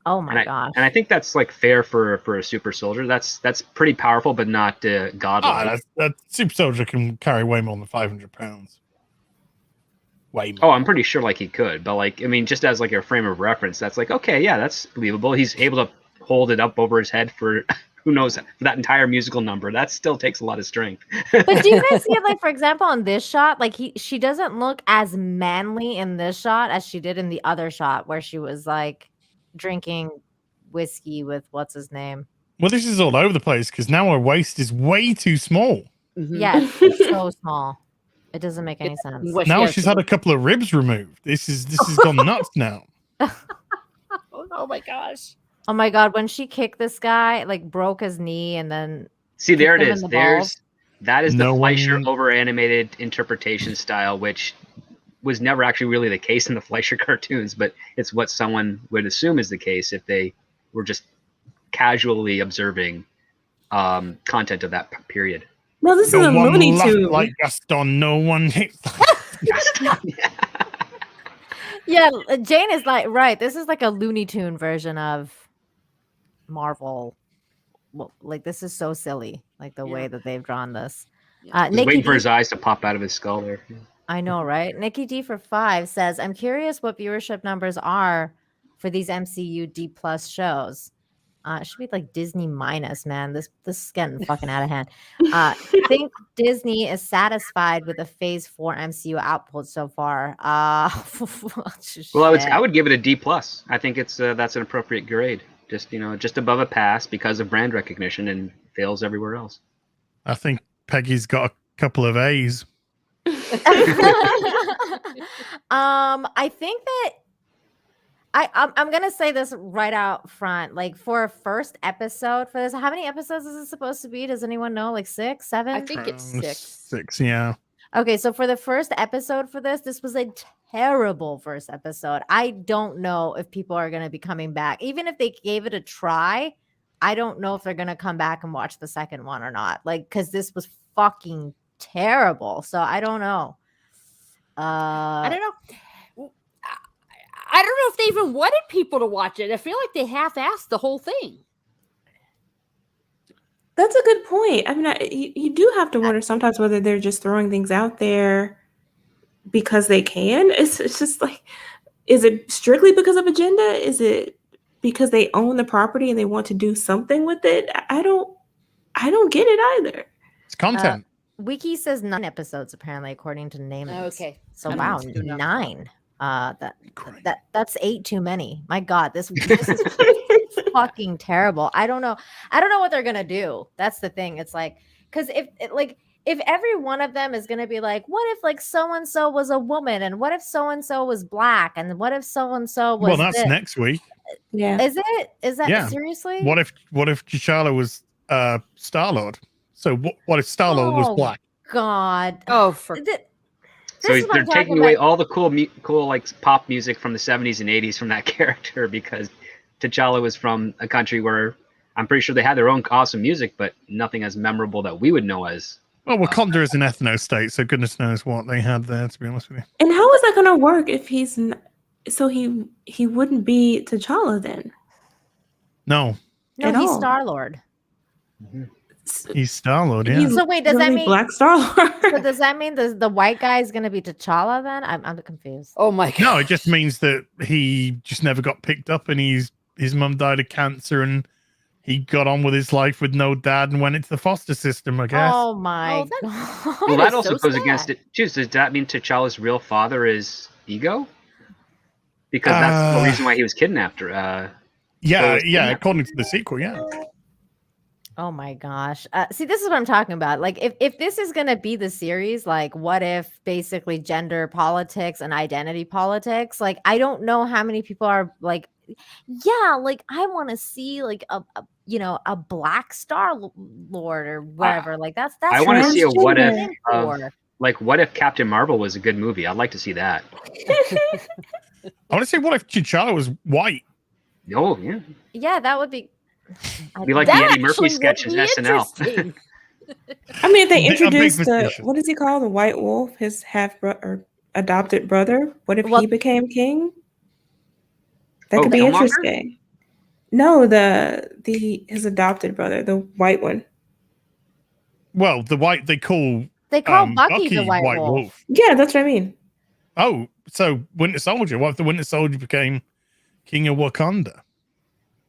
Oh my And gosh. I think that's like fair for a super soldier. That's pretty powerful, but not godlike. That super soldier can carry way more than 500 pounds. Way more. Oh, I'm pretty sure like he could, but like I mean, just as like a frame of reference, that's like okay, yeah, that's believable. He's able to hold it up over his head for who knows for that entire musical number. That still takes a lot of strength. But do you guys see it, like, for example, in this shot, like she doesn't look as manly in this shot as she did in the other shot where she was like drinking whiskey with what's his name? Well, this is all over the place because now her waist is way too small. Yeah, it's so small. It doesn't make any sense. Now she's had a couple of ribs removed. This has gone nuts now. Oh my gosh. Oh my god, when she kicked this guy, like broke his knee and then See, there it kicked him is. in the balls. That is No the Fleischer one- over animated interpretation style, which was never actually really the case in the Fleischer cartoons, but it's what someone would assume is the case if they were just casually observing content of that period. No, this No is a one Looney laughed Tune. like Gaston. No one hit. Yeah, Jane is like right. This is like a Looney Tune version of Marvel. Well, like this is so silly, like the way that they've drawn this. Just Nikki waiting for D- his eyes to pop out of his skull there. I know, right? Nikki D for 5 says, "I'm curious what viewership numbers are for these MCU D plus shows. It should be like Disney minus, man. This is getting fucking out of hand. Think Disney is satisfied with the Phase 4 MCU output so far. Well, I would give it a D plus. I think it's that's an appropriate grade. Just above a pass because of brand recognition and fails everywhere else. I think Peggy's got a couple of A's. I think that I'm gonna say this right out front. Like for a first episode for this, how many episodes is it supposed to be? Does anyone know? Like 6, 7? I think it's 6. 6, yeah. Okay, so for the first episode for this was a terrible first episode. I don't know if people are gonna be coming back. Even if they gave it a try, I don't know if they're gonna come back and watch the second one or not. Like, because this was fucking terrible. So I don't know. I don't know. I don't know if they even wanted people to watch it. I feel like they half-assed the whole thing. That's a good point. I mean, you do have to wonder sometimes whether they're just throwing things out there because they can. It's just like, is it strictly because of agenda? Is it because they own the property and they want to do something with it? I don't get it either. It's content. Wiki says 9 episodes apparently, according to Naaman's. Okay. So I don't wow, know if it's enough. 9. That's 8 too many. My God, this is fucking terrible. I don't know what they're gonna do. That's the thing. It's like, because if every one of them is gonna be like, what if like so and so was a woman, and what if so and so was black, and what if so and so was? Well, that's this? next week. Yeah. Is it? Is that Yeah. seriously? What if T'Challa was Star-Lord? So what if Star-Lord was Oh, black? God. Oh, for So This is what they're I'm talking taking away about. all the cool like pop music from the 70s and 80s from that character because T'Challa was from a country where I'm pretty sure they had their own awesome music, but nothing as memorable that we would know as. Well, Wakanda is an ethno state, so goodness knows what they had there. To be honest with you, And how is that going to work if he's so he wouldn't be T'Challa then? no, No, At he's all. Star-Lord. he's Star-Lord. Yeah, He's So wait, does that literally mean Black Star-Lord? so does that mean the white guy is gonna be T'Challa then? I'm confused. oh my god. no, it just means that he just never got picked up, and his mum died of cancer, and he got on with his life with no dad and went into the foster system, I guess. Oh my Oh, God. Well, That that is also so goes against sad. it. Choose. Does that mean T'Challa's real father is Ego? Because that's the reason why he was kidnapped. Yeah, was yeah. kidnapped. According to the sequel, yeah. Oh my gosh. See, this is what I'm talking about. Like, if this is gonna be the series, like, what if basically gender politics and identity politics? Like, I don't know how many people are like, yeah, like I want to see like a Black Star-Lord or whatever. Like that's I want to see a what if transgender. of like what if Captain Marvel was a good movie. I'd like to see that. I want to say, what if T'Challa was white? Oh yeah, Yeah, that would be. we like That the Eddie Murphy actually sketches would be SNL. interesting. I mean, if they A big introduced the position. what is he called, the White Wolf, his half brother or adopted brother. What if Well- he became king? That Oh, could be Killmonger? interesting. No, his adopted brother, the white one. Well, the white they call They call Bucky the White, Wolf. Wolf. Yeah, that's what I mean. Oh, so Winter Soldier. What if the Winter Soldier became King of Wakanda?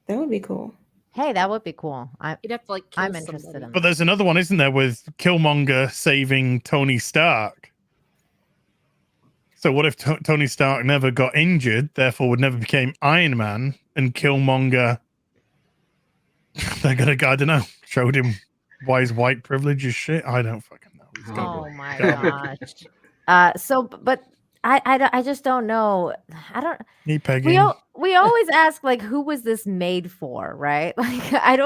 That would be cool. Hey, that would be cool. You'd have to like kill I'm interested somebody. in But there's another one, isn't there, with Killmonger saving Tony Stark? So what if Tony Stark never got injured, therefore would never became Iron Man, and Killmonger, they're gonna, I don't know, showed him why his white privilege is shit? I don't fucking know. It's gonna Oh my Go. gosh. But I just don't know. I don't. be Peggy. We always ask like, who was this made for, right? Like, I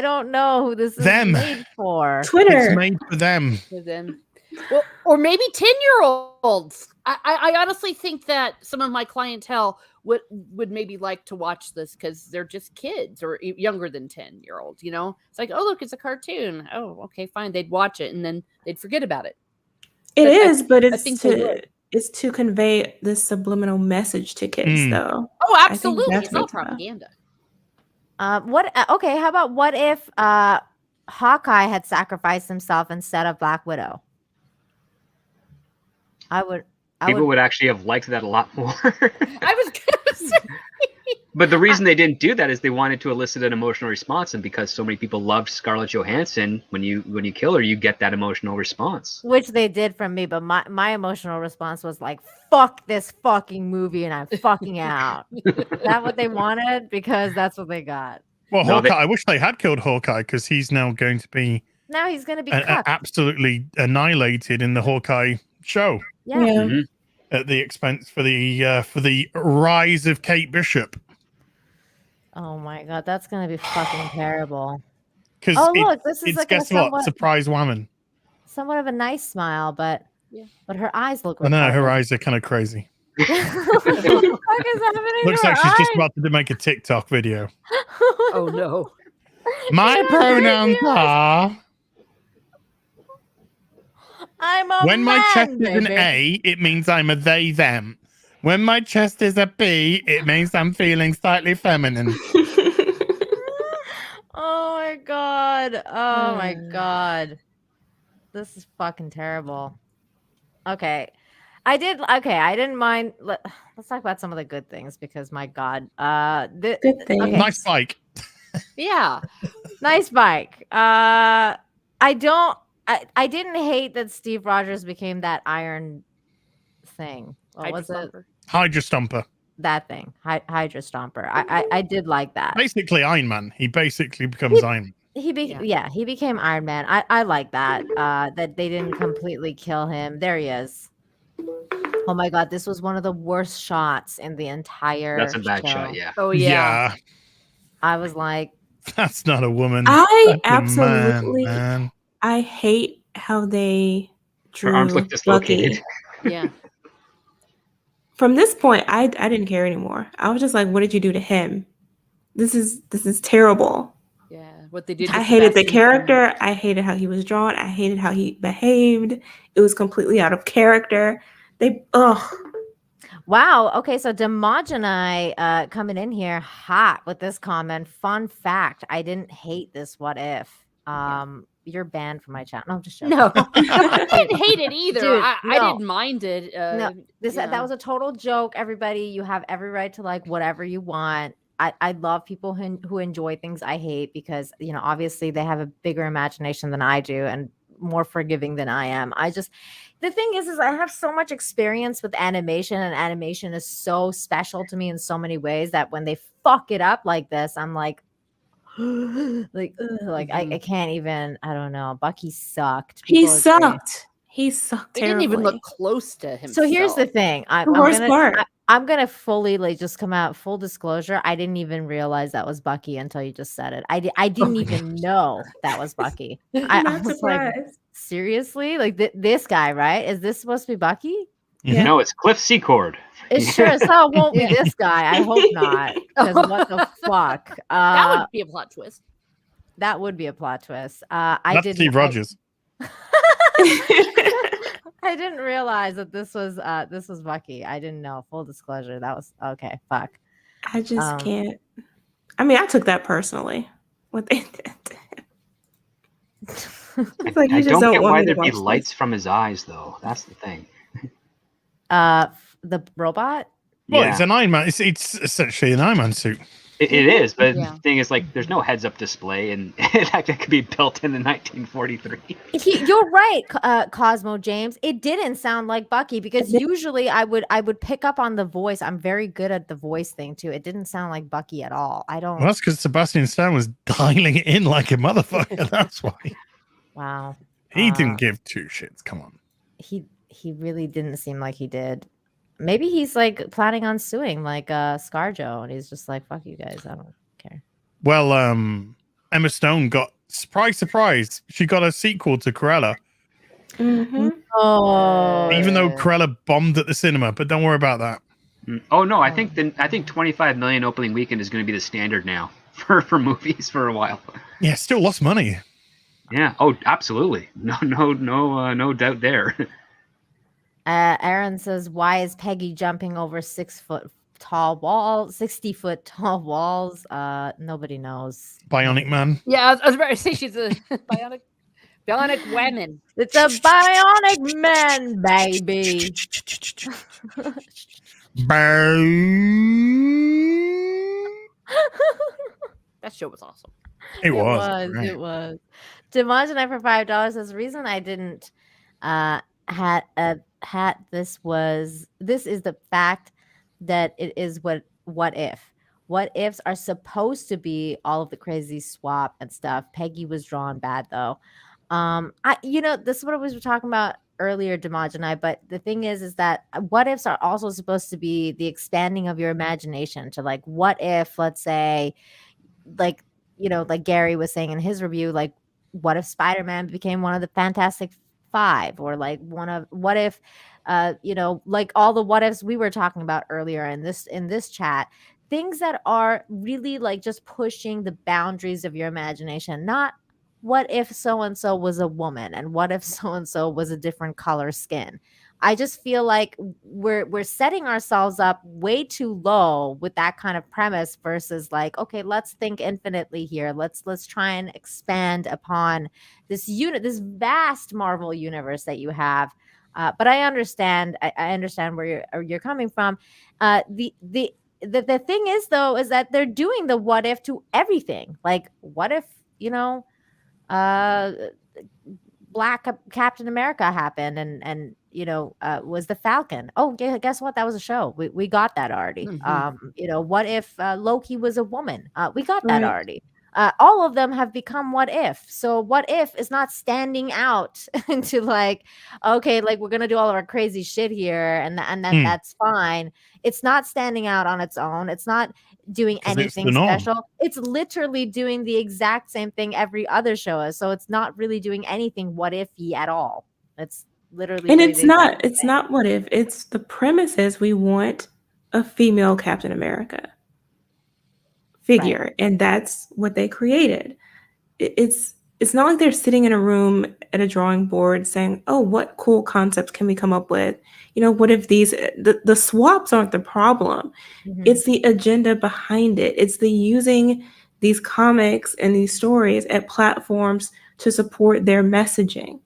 don't know who this is Them. made for. Twitter. It's made for them. For them. Well, or maybe 10-year-olds. I honestly think that some of my clientele would maybe like to watch this because they're just kids or younger than 10-year-olds. You know, it's like, oh look, it's a cartoon. Oh, okay, fine. They'd watch it and then they'd forget about it. But But I it's think they would. it's to convey this subliminal message to kids, though. Oh, think absolutely. that's It's not what's about. propaganda. Okay, how about what if Hawkeye had sacrificed himself instead of Black Widow? People would actually have liked that a lot more. I was gonna say. But the reason they didn't do that is they wanted to elicit an emotional response, and because so many people loved Scarlett Johansson, when you kill her, you get that emotional response. Which they did from me, but my emotional response was like, fuck this fucking movie and I'm fucking out. Is that what they wanted? Because that's what they got. Well, No, Hawkeye. I wish they had killed Hawkeye because he's now going to be Now he's gonna be cucked. absolutely annihilated in the Hawkeye show Yeah. Mhm. at the expense for the rise of Kate Bishop. Oh my god, that's gonna be fucking terrible. Because Oh look, this is it's like a guess what? somewhat, Surprise woman. somewhat of a nice smile, but Yeah. but her eyes look. I know her retarded. eyes are kind of crazy. What the fuck is happening Looks to like her she's just eyes? about to make a TikTok video. Oh no. My pronouns are. I'm a When my chest man, is an baby. A, it means I'm a they them. When my chest is a B, it means I'm feeling slightly feminine. Oh my god. Oh my Hmm. god. This is fucking terrible. Okay. I didn't mind. Let's talk about some of the good things because my god. Good thing. Okay. Nice bike. Yeah. Nice bike. I didn't hate that Steve Rogers became that iron thing. What was it? Hydra Stomper. That thing. Hydra Stomper. I did like that. Basically Iron Man. He basically becomes Iron Man. He became Iron Man. I like that. That they didn't completely kill him. There he is. Oh my god, this was one of the worst shots in the entire That's a bad show. shot, yeah. Oh yeah. Yeah. I was like, That's not a woman. I That's a man, absolutely man. I hate how they Her arms look drew dislocated. Bucky. Yeah. From this point, I didn't care anymore. I was just like, what did you do to him? This is terrible. Yeah. What they did. I to hated the Sebastian Stan. character. I hated how he was drawn. I hated how he behaved. It was completely out of character. Wow. Okay, so Demogeny coming in here hot with this comment. Fun fact: I didn't hate this. What if? You're banned from my channel. No, I'm just joking. No, I didn't hate it either. Dude, I no. didn't mind it. No, that yeah. was a total joke. Everybody, you have every right to like whatever you want. I love people who enjoy things I hate because obviously they have a bigger imagination than I do and more forgiving than I am. The thing is I have so much experience with animation, and animation is so special to me in so many ways that when they fuck it up like this, I'm like, I can't even. I don't know. Bucky sucked. He People agree. sucked. He sucked He terribly. didn't even look close to himself. So here's the thing. I'm gonna fully just come out full disclosure. I didn't even realize that was Bucky until you just said it. I didn't even know that was Bucky. I was like, seriously? Like this guy, right? Is this supposed to be Bucky? Yeah. No, it's Cliff Secord. It sure as hell won't be this guy. I hope not. Because what the fuck? That would be a plot twist. That would be a plot twist. That's Steve Rogers. I didn't realize that this was Bucky. I didn't know. Full disclosure. That was okay. Fuck. I just can't. I mean, I took that personally. What they did. It's like I don't get why there'd be lights from his eyes, though. That's the thing. The robot. Well, it's an Iron Man. It's essentially an Iron Man suit. It is, but the thing is, like, there's no heads-up display, and that could be built in 1943. You're right, Cosmo James. It didn't sound like Bucky because usually I would pick up on the voice. I'm very good at the voice thing too. It didn't sound like Bucky at all. I don't. Well, that's because Sebastian Stan was dialing it in like a motherfucker. That's why. Wow. He didn't give two shits. Come on. He really didn't seem like he did. Maybe he's like planning on suing like ScarJo, and he's just like, fuck you guys, I don't care. Well, Emma Stone got surprise, she got a sequel to Cruella. Mm-hmm. Oh, even though Cruella bombed at the cinema, but don't worry about that. Oh no, I think 25 million opening weekend is going to be the standard now for movies for a while. Yeah, still lost money. Yeah. Oh, absolutely. No doubt there. Aaron says, why is Peggy jumping over 60-foot tall walls? Nobody knows. Bionic Man. Yeah, I was about to say she's a bionic woman. It's a bionic man, baby. That show was awesome. It was. It was. Demogeny for $5 says, reason I didn't this is the fact that it is what ifs are supposed to be all of the crazy swap and stuff. Peggy was drawn bad though. This is what we were talking about earlier, Demogeny, but the thing is that what ifs are also supposed to be the expanding of your imagination to like, what if, let's say, like Gary was saying in his review, like what if Spider-Man became one of the Fantastic Five, or like what if like all the what ifs we were talking about earlier in this chat, things that are really like just pushing the boundaries of your imagination. Not what if so and so was a woman, and what if so and so was a different color skin. I just feel like we're setting ourselves up way too low with that kind of premise versus like, okay, let's think infinitely here. Let's try and expand upon this vast Marvel universe that you have. But I understand. I understand where you're coming from. The thing is though, is that they're doing the what if to everything. Like, what if Black Captain America happened and was the Falcon. Oh, guess what? That was a show. We got that already. Mm-hmm. What if Loki was a woman? We got that already. all of them have become What If. So What If is not standing out into like, okay, like we're gonna do all of our crazy shit here, and then that's fine. It's not standing out on its own. It's not doing 'Cause it's anything the norm. special. It's literally doing the exact same thing every other show is. So it's not really doing anything What If-y at all. It's literally And doing it's the exact not same thing. what if, it's the premises. We want a female Captain America figure, and that's what they created. It's not like they're sitting in a room at a drawing board saying, oh, what cool concepts can we come up with? You know, what if the swaps aren't the problem? It's the agenda behind it. It's the using these comics and these stories at platforms to support their messaging.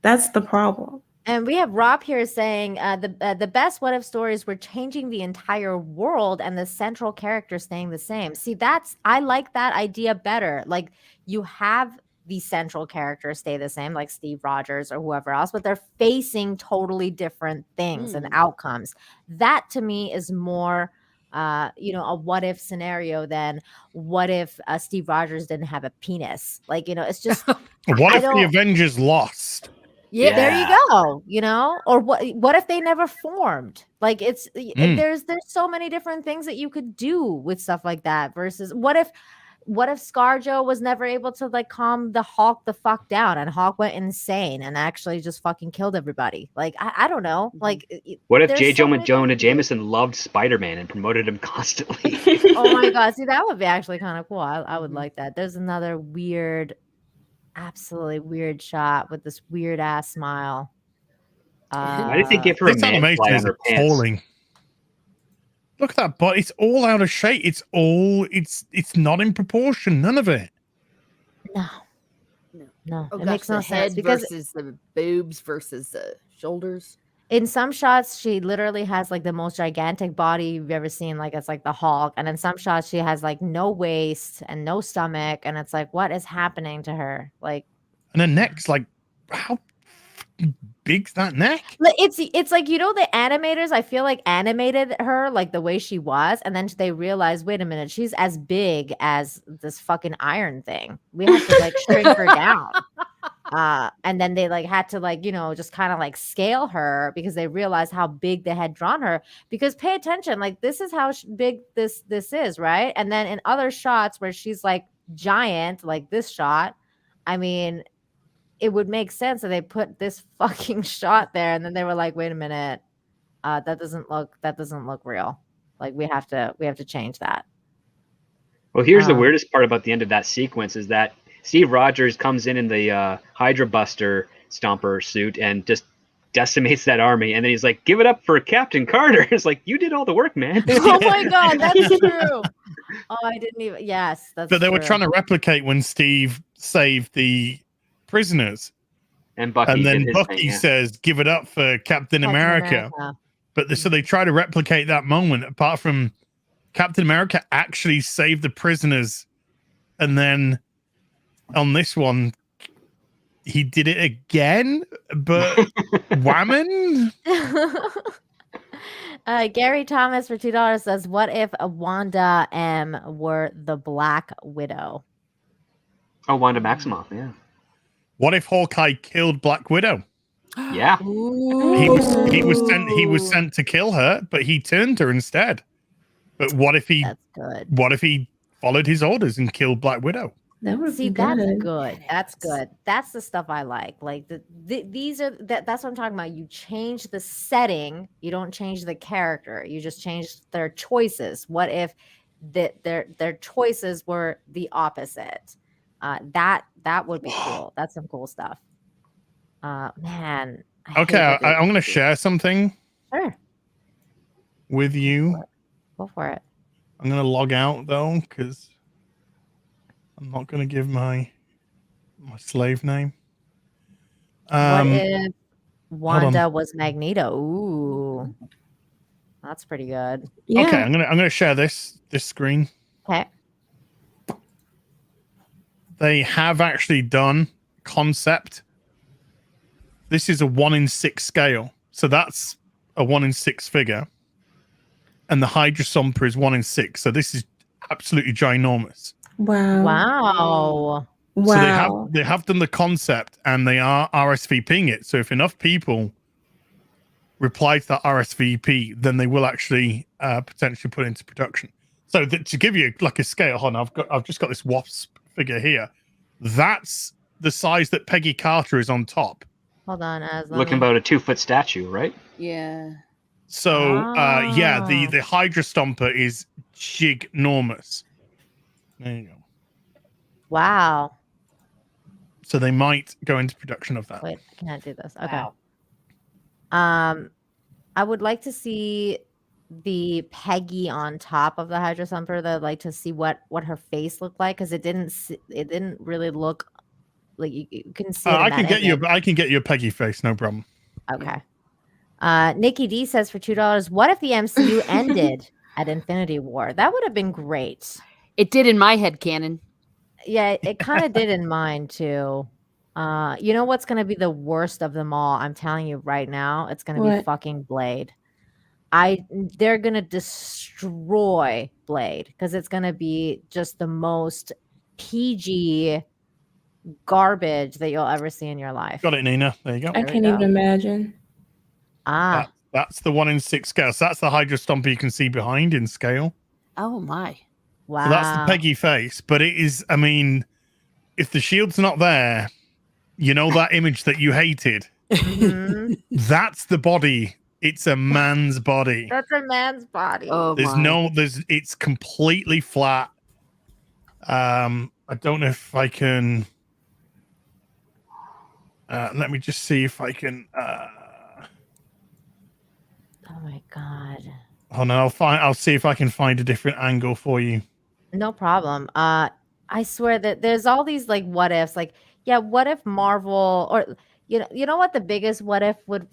That's the problem. And we have Rob here saying the best What If stories were changing the entire world and the central character staying the same. See, I like that idea better. Like you have the central character stay the same, like Steve Rogers or whoever else, but they're facing totally different things and outcomes. That to me is more, a what if scenario than what if Steve Rogers didn't have a penis. Like, it's just. What if the Avengers lost? Yeah, there you go. Or what if they never formed? Like there's so many different things that you could do with stuff like that versus what if ScarJo was never able to like calm the Hulk the fuck down and Hulk went insane and actually just fucking killed everybody. Like I don't know. Like what if J. Jonah Jameson loved Spider-Man and promoted him constantly? Oh my god, see that would be actually kind of cool. I would like that. There's another absolutely weird shot with this weird ass smile. Why did they give her a This man animation fly is on her pants? appalling. Look at that butt. It's all out of shape. It's not in proportion. None of it. No. Oh, It makes no the sense head because versus the boobs versus the shoulders. in some shots she literally has like the most gigantic body you've ever seen, like it's like the Hulk, and in some shots she has like no waist and no stomach, and it's like what is happening to her? Like, and her neck's like, how big's that neck? It's like, the animators, I feel like animated her like the way she was, and then they realized, wait a minute, she's as big as this fucking iron thing. We have to like shrink her down. And then they like had to like, just kind of like scale her because they realized how big they had drawn her. Because pay attention, like this is how big this is, right? And then in other shots where she's like giant, like this shot, I mean, it would make sense that they put this fucking shot there, and then they were like, wait a minute, that doesn't look real. Like we have to change that. Well, here's the weirdest part about the end of that sequence is that Steve Rogers comes in the Hydra Buster Stomper suit and just decimates that army, and then he's like, give it up for Captain Carter. It's like, you did all the work, man. Oh my god, that's true. Oh, I didn't even. Yes, that's. But they were true. trying to replicate when Steve saved the prisoners, and Bucky says, "Give it up for Captain America." But so they try to replicate that moment. Apart from Captain America actually saved the prisoners, and then on this one, he did it again, but whammon. Gary Thomas for $2 says, "What if Wanda M were the Black Widow?" Oh, Wanda Maximoff, yeah. What if Hawkeye killed Black Widow? Yeah. He was sent to kill her, but he turned her instead. But what if he? That's good. What if he followed his orders and killed Black Widow? That would be That's good. good. That's good. That's the stuff I like. Like these are that's what I'm talking about. You change the setting, you don't change the character. You just change their choices. What if their choices were the opposite? That would be cool. That's some cool stuff. Man. Okay, I'm going to share something. Sure. With you. Go for it. I'm going to log out though, because I'm not going to give my slave name. What if Wanda was Magneto? Ooh, that's pretty good. Yeah. Okay, I'm gonna share this screen. Okay. They have actually done concept. This is a 1 in 6 scale, so that's a 1 in 6 figure, and the Hydra Somper is 1 in 6. So this is absolutely ginormous. Wow. Wow. Wow. So they have done the concept and they are RSVPing it. So if enough people reply to that RSVP, then they will actually potentially put it into production. So to give you like a scale, hold on, I've just got this wasp figure here. That's the size that Peggy Carter is on top. Hold on, Looking about a 2-foot statue, right? Yeah. So yeah, the Oh. Hydra Stomper is gignormous. There you go. Wow. So they might go into production of that. Wait, I can't do this. Okay. Wow. I would like to see the Peggy on top of the Hydra Stomper. I'd like to see what her face looked like because it didn't really look like you couldn't see it. I can get you a Peggy face, no problem. Okay. Nikki D says for $2, what if the MCU ended at Infinity War? That would have been great. It did in my head canon. Yeah, it kind of did in mine too. You know what's gonna be the worst of them all? I'm telling you right now, it's gonna be What? fucking Blade. They're gonna destroy Blade because it's gonna be just the most PG garbage that you'll ever see in your life. Got it, Nina. There you go. I can't even imagine. That's the 1 in 6 scale. So that's the Hydra Stomper you can see behind in scale. Oh my. wow. So that's the Peggy face. But it is, I mean, if the shield's not there, you know that image that you hated? Mhm. That's the body. It's a man's body. That's a man's body. Oh It's completely flat. I don't know if I can. Let me just see if I can. Oh my god. Hold on, I'll see if I can find a different angle for you. No problem. I swear that there's all these like what ifs. Like, yeah, what if Marvel or you know what the biggest what if would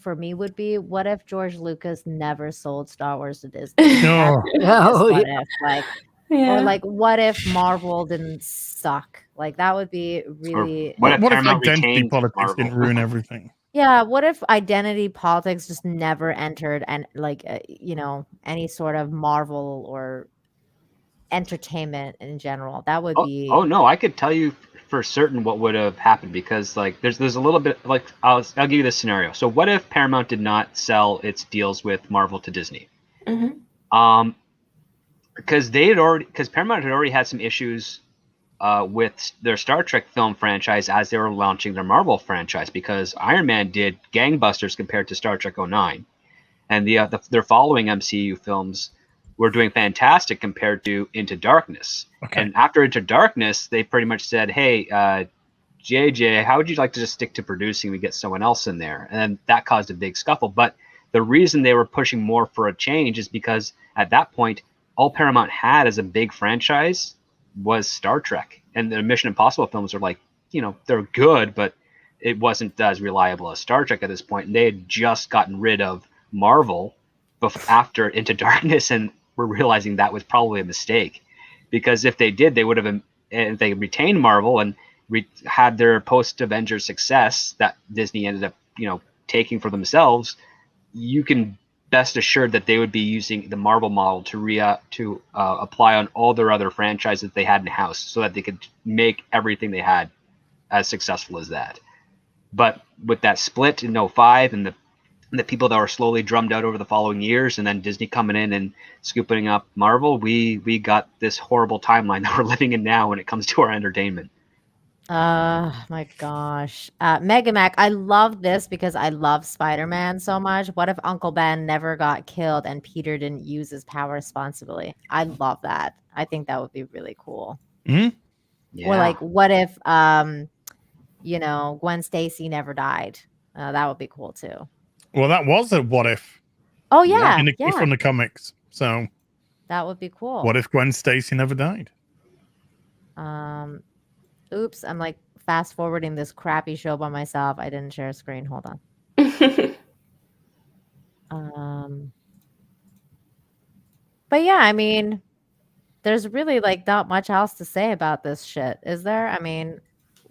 be? What if George Lucas never sold Star Wars to Disney? No. That's the biggest Oh, what if. Like, Yeah. or like what if Marvel didn't suck? Like that would be really. What if What if Paramount identity retained politics Marvel? didn't ruin everything? Yeah, what if identity politics just never entered and like any sort of Marvel or entertainment in general? That would be. Oh no, I could tell you for certain what would have happened because like there's a little bit like I'll give you this scenario. So what if Paramount did not sell its deals with Marvel to Disney? Mhm. Because Paramount had already had some issues with their Star Trek film franchise as they were launching their Marvel franchise because Iron Man did gangbusters compared to Star Trek 09, and their following MCU films were doing fantastic compared to Into Darkness. Okay. And after Into Darkness, they pretty much said, "Hey, JJ, how would you like to just stick to producing? We get someone else in there," and then that caused a big scuffle. But the reason they were pushing more for a change is because at that point, all Paramount had as a big franchise was Star Trek, and the Mission Impossible films are like, they're good, but it wasn't as reliable as Star Trek at this point. And they had just gotten rid of Marvel after Into Darkness, and were realizing that was probably a mistake, because if they did, they would have, if they retained Marvel and had their post-Avengers success that Disney ended up, taking for themselves, you can best assured that they would be using the Marvel model to apply on all their other franchises they had in house, so that they could make everything they had as successful as that. But with that split in 05 and the people that were slowly drummed out over the following years, and then Disney coming in and scooping up Marvel, we got this horrible timeline that we're living in now when it comes to our entertainment. My gosh. Mega Mac, I love this because I love Spider-Man so much. What if Uncle Ben never got killed and Peter didn't use his power responsibly? I love that. I think that would be really cool. Mm-hmm. Yeah. Or like, what if Gwen Stacy never died? That would be cool too. Well, that was a what if. Oh yeah, From the comics. So that would be cool. what if Gwen Stacy never died? Oops, I'm like fast forwarding this crappy show by myself. I didn't share a screen. Hold on. But yeah, I mean, there's really like not much else to say about this shit, is there? I mean,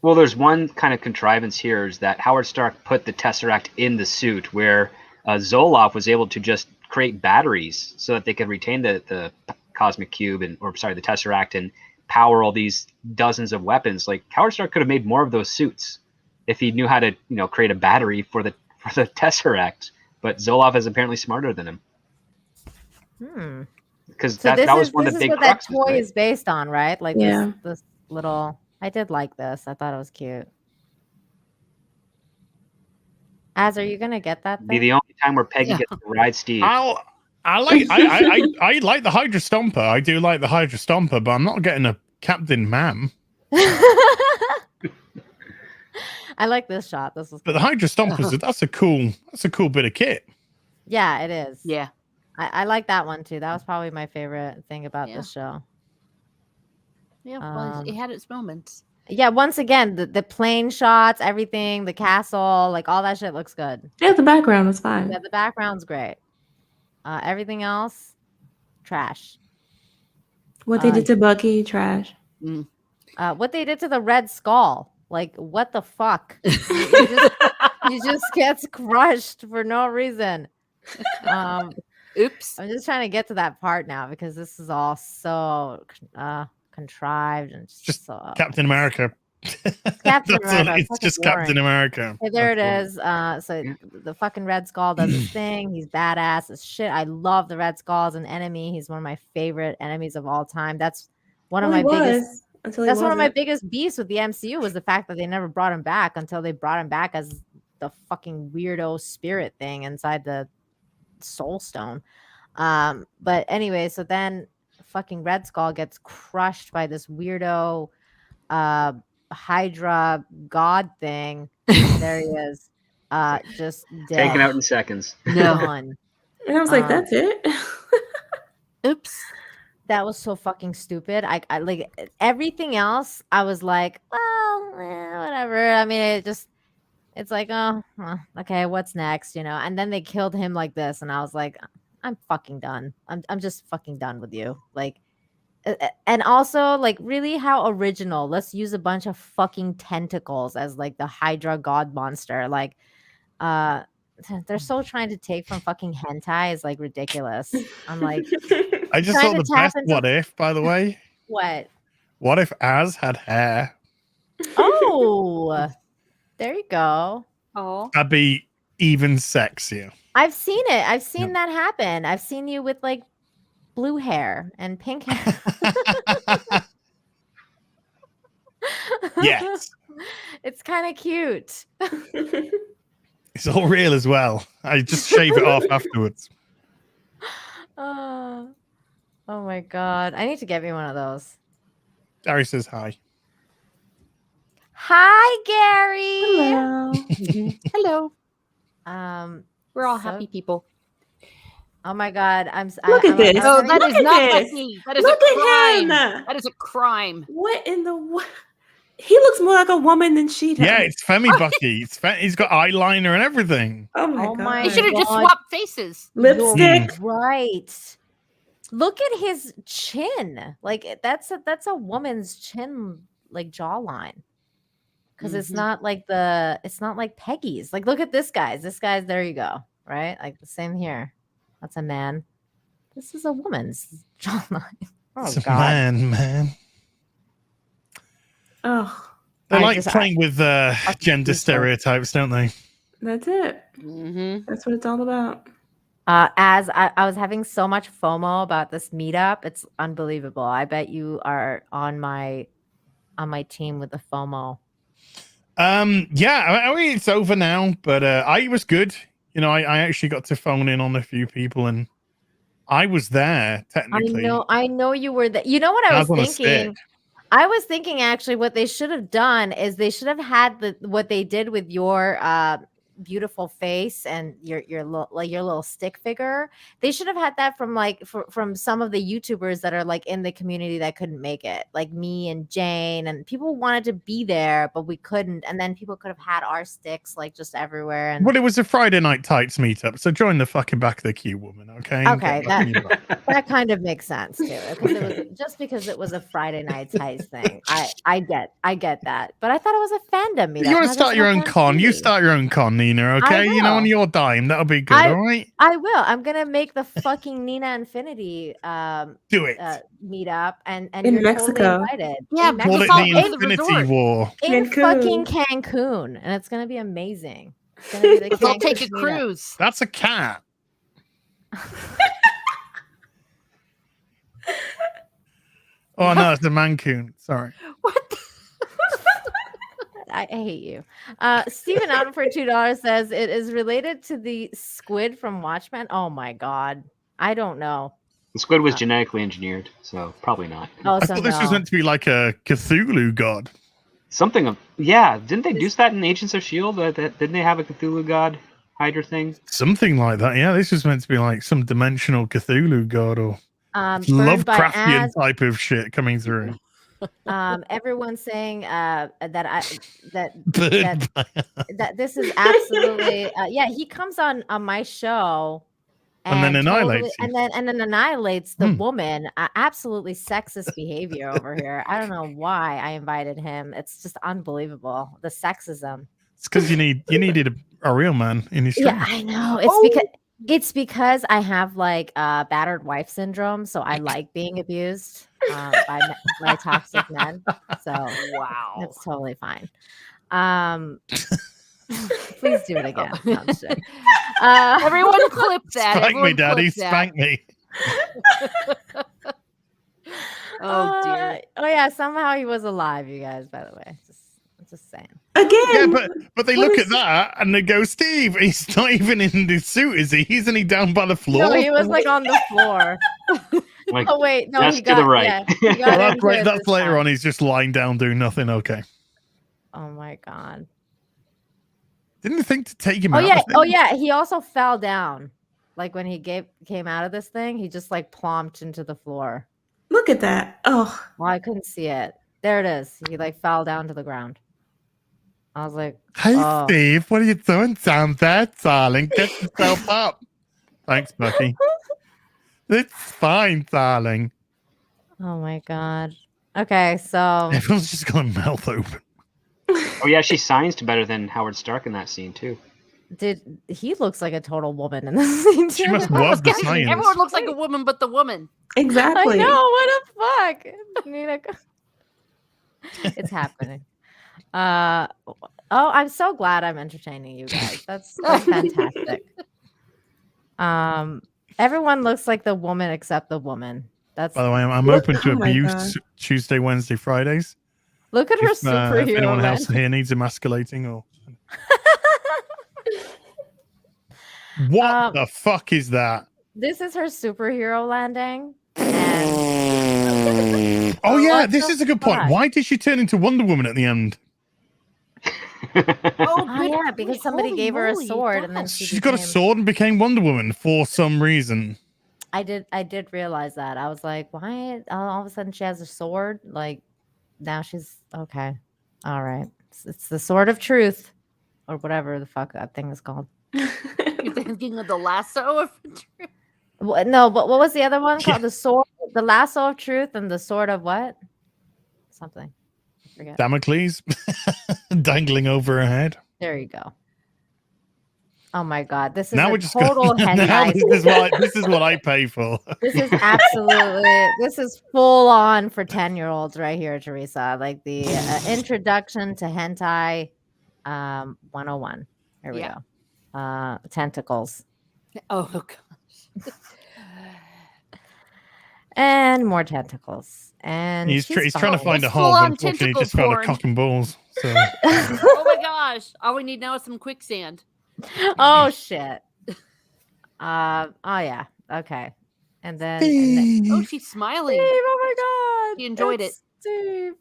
well, there's one kind of contrivance here, is that Howard Stark put the Tesseract in the suit, where Zoloff was able to just create batteries so that they could retain the cosmic cube the Tesseract and power all these dozens of weapons. Like Howard Stark could have made more of those suits if he knew how to, create a battery for the Tesseract. But Zoloff is apparently smarter than him. Because So that was one of the big what that cruxes, toy right? is based on, right? Like Yeah. this little. I did like this. I thought it was cute. Az, are you gonna get that Be thing? the only time where Peggy Yeah. gets to ride Steve. I like the Hydra Stomper. I do like the Hydra Stomper, but I'm not getting a Captain Mam. I like this shot. This is But the Hydra Stomper, that's a cool bit of kit. yeah, it is. Yeah. I like that one too. That was probably my favorite thing about Yeah. this show. Yeah. Well, it had its moments. Yeah, once again, the plane shots, everything, the castle, like all that shit looks good. Yeah, the background was fine. Yeah, the background's great. Everything else, trash. What they did to Bucky, trash. What they did to the Red Skull, like what the fuck? he just gets crushed for no reason. Oops. I'm just trying to get to that part now because this is all so contrived and Just so Captain America. Captain That's all- America. it's just Captain America. Okay, there it That's is. So the fucking Red Skull does his thing. He's badass as shit. I love the Red Skull as an enemy. He's one of my favorite enemies of all time. That's one of my biggest. That's one of my biggest beefs with the MCU was the fact that they never brought him back until they brought him back as the fucking weirdo spirit thing inside the Soul Stone. But anyway, so then fucking Red Skull gets crushed by this weirdo Hydra god thing. There he is. Just dead. Taken out in seconds. Gone. And I was like, that's it? Oops. That was so fucking stupid. I like everything else. I was like, well, whatever. I mean, it's like, oh, okay, what's next, And then they killed him like this, and I was like, I'm fucking done. I'm just fucking done with you. Like, and also, like, really, how original? Let's use a bunch of fucking tentacles as like the Hydra god monster. Like, they're so trying to take from fucking hentai is like ridiculous. I'm like, I just saw the best What If, by the way. What? What if Az had hair? Oh, there you go. Oh, That'd be even sexier. I've seen it. I've seen that happen. I've seen you with like blue hair and pink hair. Yes. It's kind of cute. It's all real as well. I just shave it off afterwards. Oh my god. I need to get me one of those. Gary says hi. Hi, Gary. Hello. hello. We're all happy people. Oh my god. Look at this. Oh, that Look is at not this. Bucky. That is Look a at crime. him. That is a crime. What in the what? He looks more like a woman than she does. Yeah, it's Femi Bucky. He's got eyeliner and everything. Oh my Oh god. my They should have just God. swapped faces. Lipstick. Right. Look at his chin. Like that's a woman's chin, like jawline. Because it's not like Peggy's. Like, look at this guy's. There you go. Right? Like the same here. That's a man. This is a woman's jawline. Oh It's a god. man. Oh, They I like just- playing with gender people. stereotypes, don't they? that's it. That's what it's all about. As I was having so much FOMO about this meetup, it's unbelievable. I bet you are on my team with the FOMO. Yeah, I mean it's over now, but I was good. I actually got to phone in on a few people, and I was there technically. I know you were there. You know what I was on a thinking? stick. I was thinking actually what they should have done is they should have had what they did with your beautiful face and your little stick figure. They should have had that from some of the YouTubers that are like in the community that couldn't make it, like me and Jayne, and people wanted to be there but we couldn't, and then people could have had our sticks like just everywhere. And Well, it was a Friday Night Tights meetup, so join the fucking back of the queue, woman. Okay. Okay, Get back in your box. that kind of makes sense too. Because it was a Friday night heist thing. I get that, but I thought it was a fandom meetup. You want and to I start just your want own to con? You see. start your own con, Nina. Okay, you know, on will. your dime. That'll be good. I- all right. I will. I'm gonna make the fucking Nina Infinity Do it. meet up, and In you're Mexico. totally invited. Yeah, In Call it Mexico the is the Infinity resort. War. in Cancun. fucking Cancun, and it's gonna be amazing. It's gonna be the Let's all Cancun take a meetup. cruise. That's a cat. Oh no, it's a mancoon. Sorry. What? I hate you. Steven Allen for $2 says it is related to the squid from Watchmen. Oh my god. I don't know. The squid was genetically engineered, so probably not. Oh, I so thought this was no. meant to be like a Cthulhu god. Something of didn't they do that in Agents of Shield? Didn't they have a Cthulhu god Hydra thing? Something like that. Yeah, this was meant to be like some dimensional Cthulhu god or Burned by Lovecraftian Ash. type of shit coming through. Everyone's saying that Bird by- that this is absolutely yeah, he comes on my show And then annihilates you. and then annihilates the Hmm. woman. Absolutely sexist behavior over here. I don't know why I invited him. It's just unbelievable, the sexism. It's because you needed a real man in your stream. Yeah, I know. It's because I have like battered wife syndrome, so I like being abused by toxic men. So Wow. it's totally fine. Please do it again. No, I'm just kidding. Everyone clip that. Spank me, Everyone daddy. clip that. Spank me. Oh dear. Oh yeah, somehow he was alive, you guys, by the way. Just saying. Again. Yeah, but they What look is at that and they go, Steve, he's not even in the suit, is he? Isn't he down by the floor? No, he was like on the floor. Like, Oh wait, no, just he to got the right. Yeah, he got Well, into it that's this later time. on. He's just lying down doing nothing. Okay. Oh my god. Didn't you think to take him Oh out? yeah. of Oh things? yeah. He also fell down. Like when he came out of this thing, he just like plomped into the floor. Look at that. Oh, Well, I couldn't see it. There it is. He like fell down to the ground. I was like, Hey, oh. Steve, what are you doing down there, darling? Get yourself up. Thanks, Bucky. It's fine, darling. Oh my god. Okay, so Everyone's just got a mouth open. Oh yeah, she signs to better than Howard Stark in that scene too. he looks like a total woman in this scene She too. must I was love the guessing science. everyone looks like a woman but the woman. exactly. I know, what the fuck? Nina, it's happening. I'm so glad I'm entertaining you guys. That's fantastic. Everyone looks like the woman except the woman. That's By the way, I'm Look- open to oh my abuse God. Tuesday, Wednesday, Fridays. look at her If superhero. anyone else man. here needs emasculating or what the fuck is that? This is her superhero landing. And Oh yeah, What this the is a good point. fuck? Why did she turn into Wonder Woman at the end? Oh, oh yeah, because somebody holy gave her a moly, sword, and then yes. She's got a sword and became Wonder Woman for some reason. I did realize that. I was like, why all of a sudden she has a sword? Like now she's okay. All right. It's the sword of truth or whatever the fuck that thing is called. You're thinking of the lasso of truth? No, but what was the other one called? Yeah. The sword, the lasso of truth, and the sword of what? Something. I forget. Damocles dangling over her head. There you go. Oh my god, this is Now a we're just total now hentai. this is what I pay for. This is absolutely this is full on for 10-year-olds right here, Teresa. Like the introduction to hentai 101. Here we Yeah. go. Tentacles Oh gosh. and more tentacles. And He's she's trying to fine. find a It's hole, but full-on unfortunately, he tentacle just found a porn. cock and balls. So Oh my gosh. All we need now is some quicksand. Oh shit. Oh yeah. Okay. And then Oh, she's smiling. Steve, oh my god. He enjoyed it's Steve.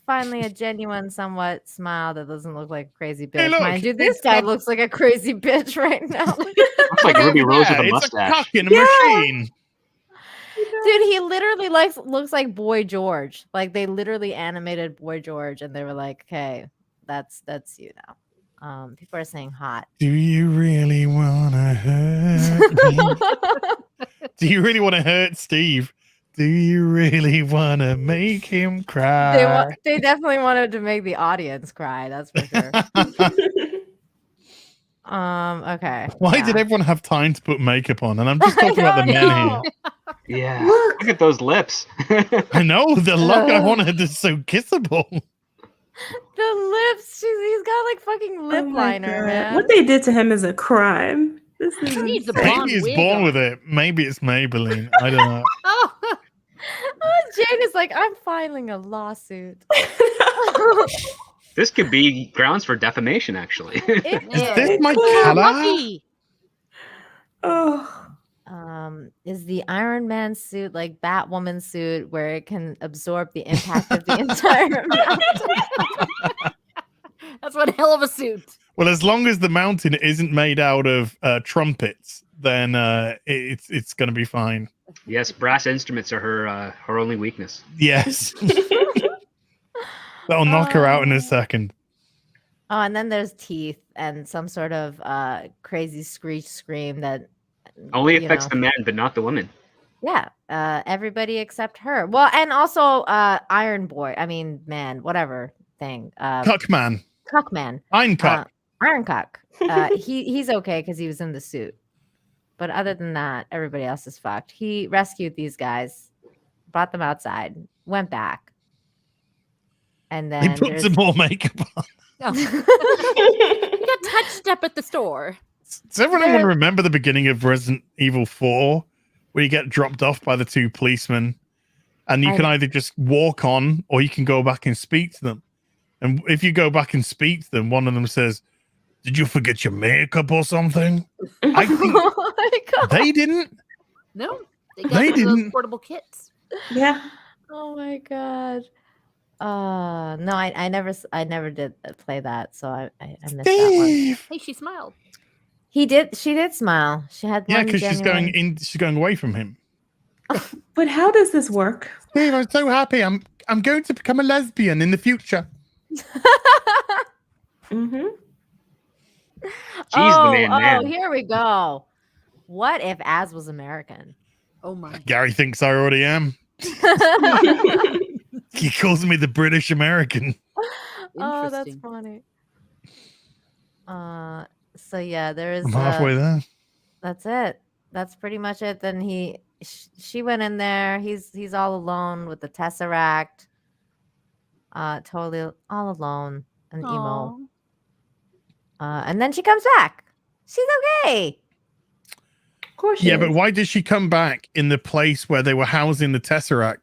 Finally, a genuine, somewhat smile that doesn't look like a crazy bitch. Hey, look, Mind you, this it's guy a- looks like a crazy bitch right now. Looks like Ruby Rose with Yeah, a it's a mustache. cock in a machine. Dude, he literally looks like Boy George. Like they literally animated Boy George, and they were like, "Okay, that's you now." People are saying hot. Do you really want to hurt me? Do you really want to hurt Steve? Do you really want to make him cry? They definitely wanted to make the audience cry. That's for sure. Okay. Why yeah. did everyone have time to put makeup on? And I'm just talking about the don't men know. here. Yeah. Look at those lips. I know the look I wanted is so kissable. The lips. He's got like fucking lip Oh my liner, God. man. What they did to him is a crime. This is He needs a insane. blonde Maybe he's wig born on. with it. Maybe it's Maybelline. I don't know. Oh, Jane is like, I'm filing a lawsuit. This could be grounds for defamation, actually. It Is this is. my a color? monkey. Oh, Is the Iron Man suit like Batwoman suit where it can absorb the impact of the entire mountain? That's one hell of a suit. Well, as long as the mountain isn't made out of trumpets, then it's going to be fine. Yes, brass instruments are her only weakness. Yes. That'll knock her out in a second. Oh, and then there's teeth and some sort of crazy screech scream that Only you affects know. the man, but not the woman. Yeah, everybody except her. Well, and also Iron Boy. I mean, man, whatever thing. Cuckman. Cuckman. Ein Cuck. Iron Cuck. He's okay because he was in the suit. But other than that, everybody else is fucked. He rescued these guys, brought them outside, went back, and He then put there's some more makeup on. Oh. You got touched up at the store. Does everyone remember the beginning of Resident Evil 4 where you get dropped off by the two policemen and you can either just walk on or you can go back and speak to them. And if you go back and speak to them, one of them says, "Did you forget your makeup or something?" I think oh my God. they didn't. No, they got They one of those didn't. portable kits. yeah. Oh my God. No, I never did play that, so I missed that one. Steve. Hey, she smiled. She did smile. She had Yeah, one because she's going genuine- in. She's going away from him. But how does this work? Steve, I'm so happy. I'm going to become a lesbian in the future. Mm-hmm. Jeez, the man. Here we go. What if Az was American? Oh my. Gary thinks I already am. He calls me the British American. Oh, that's Interesting. funny. So yeah, there is. I'm halfway there. That's it. That's pretty much it. Then she went in there. He's all alone with the Tesseract. Totally all alone and emo. Aw. And then she comes back. She's okay. Of course. Yeah, but why did she come back in the place where they were housing the Tesseract?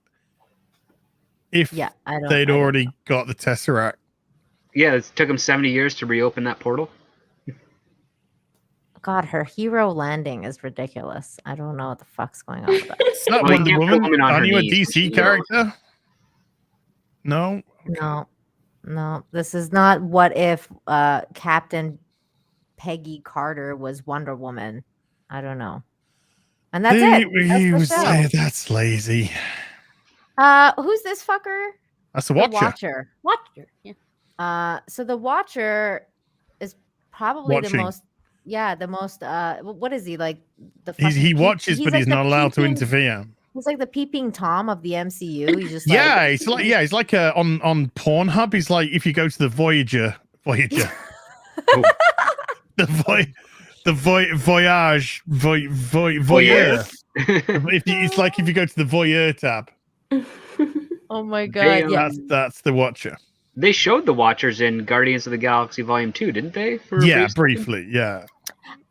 If Yeah, I don't. they'd I don't already know. got the Tesseract. Yeah, it took him 70 years to reopen that portal. God, her hero landing is ridiculous. I don't know what the fuck's going on with that. Is that Well, you Wonder can't put Woman? women on Are her you a knees when DC she's character? No. No, this is not what if Captain Peggy Carter was Wonder Woman. I don't know. And that's it. That's lazy. Who's this fucker? That's a The Watcher. Watcher. Watcher. Yeah. So the Watcher is probably Watching. the most what is he like the He fucking watches, but like he's the not allowed to peeping- interfere. He's like the peeping Tom of the MCU. He's just Yeah, like, it's like on Pornhub. He's like if you go to the Voyager, Oh, voyeur. It's like if you go to the Voyeur tab. oh my They, God, yeah. That's the Watcher. they showed the Watchers in Guardians of the Galaxy Volume 2, didn't they? For a Yeah, brief second? briefly. Yeah.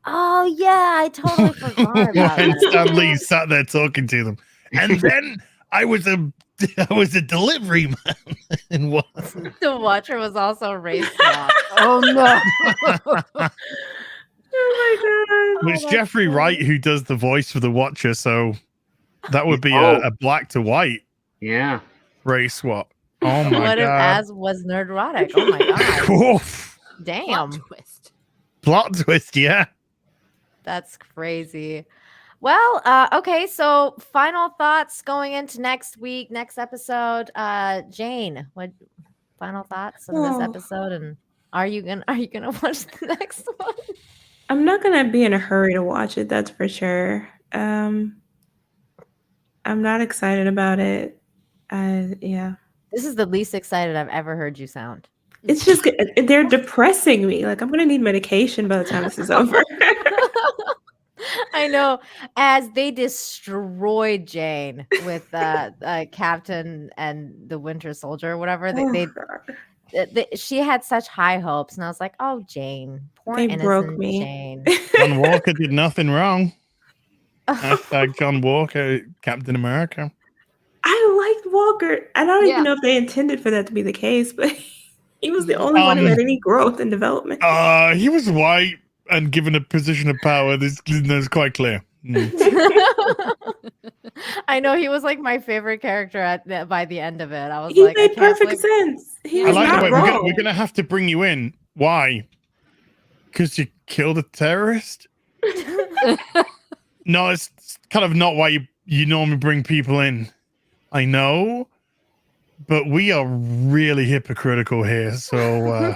Oh yeah, I totally forgot about And that. Stan Lee sat there talking to them, and then I was a delivery man. And what? The Watcher was also race swapped. Oh no. Oh my It's that's Jeffrey funny. Wright who does the voice for the Watcher, so that would be Oh. a black to white Yeah. race swap. Oh my What if god! Az was nerdrotic? Oh my God, Oof. damn, Plot twist. Plot twist, yeah. that's crazy. Well, okay. So final thoughts going into next week, next episode. Jane, what final thoughts on this Oh. episode? And are you gonna watch the next one? I'm not gonna be in a hurry to watch it, that's for sure. I'm not excited about it. Yeah. This is the least excited I've ever heard you sound. It's just they're depressing me. Like I'm gonna need medication by the time this is over. I know, as they destroyed Jane with Captain and the Winter Soldier or whatever. She had such high hopes, and I was like, "Oh, Jane, poor They broke innocent me. Jane." John Walker did nothing wrong. Hashtag John Walker, Captain America. I liked Walker. I don't Yeah. even know if they intended for that to be the case, but he was the only one who had any growth and development. He was white and given a position of power. This is quite clear. I know, he was like my favorite character by the end of it. I was He like, made perfect sense. He I was like the not way wrong. we're gonna have to bring you in. Why? Because you killed a terrorist? No, it's kind of not why you normally bring people in. I know, but we are really hypocritical here. So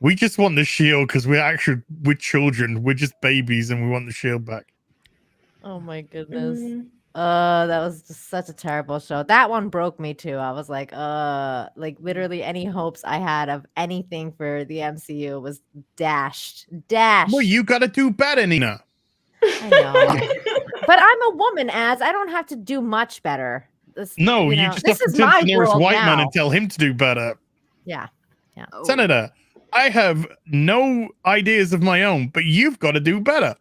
we just want the shield because we're children. We're just babies and we want the shield back. Oh my goodness. That was just such a terrible show. That one broke me too. I was like literally any hopes I had of anything for the MCU was dashed. Well, you gotta do better, Nina. I know. But I'm a woman, I don't have to do much better. No, you just have to turn to the nearest white man and tell him to do better. Yeah. Senator, I have no ideas of my own, but you've got to do better.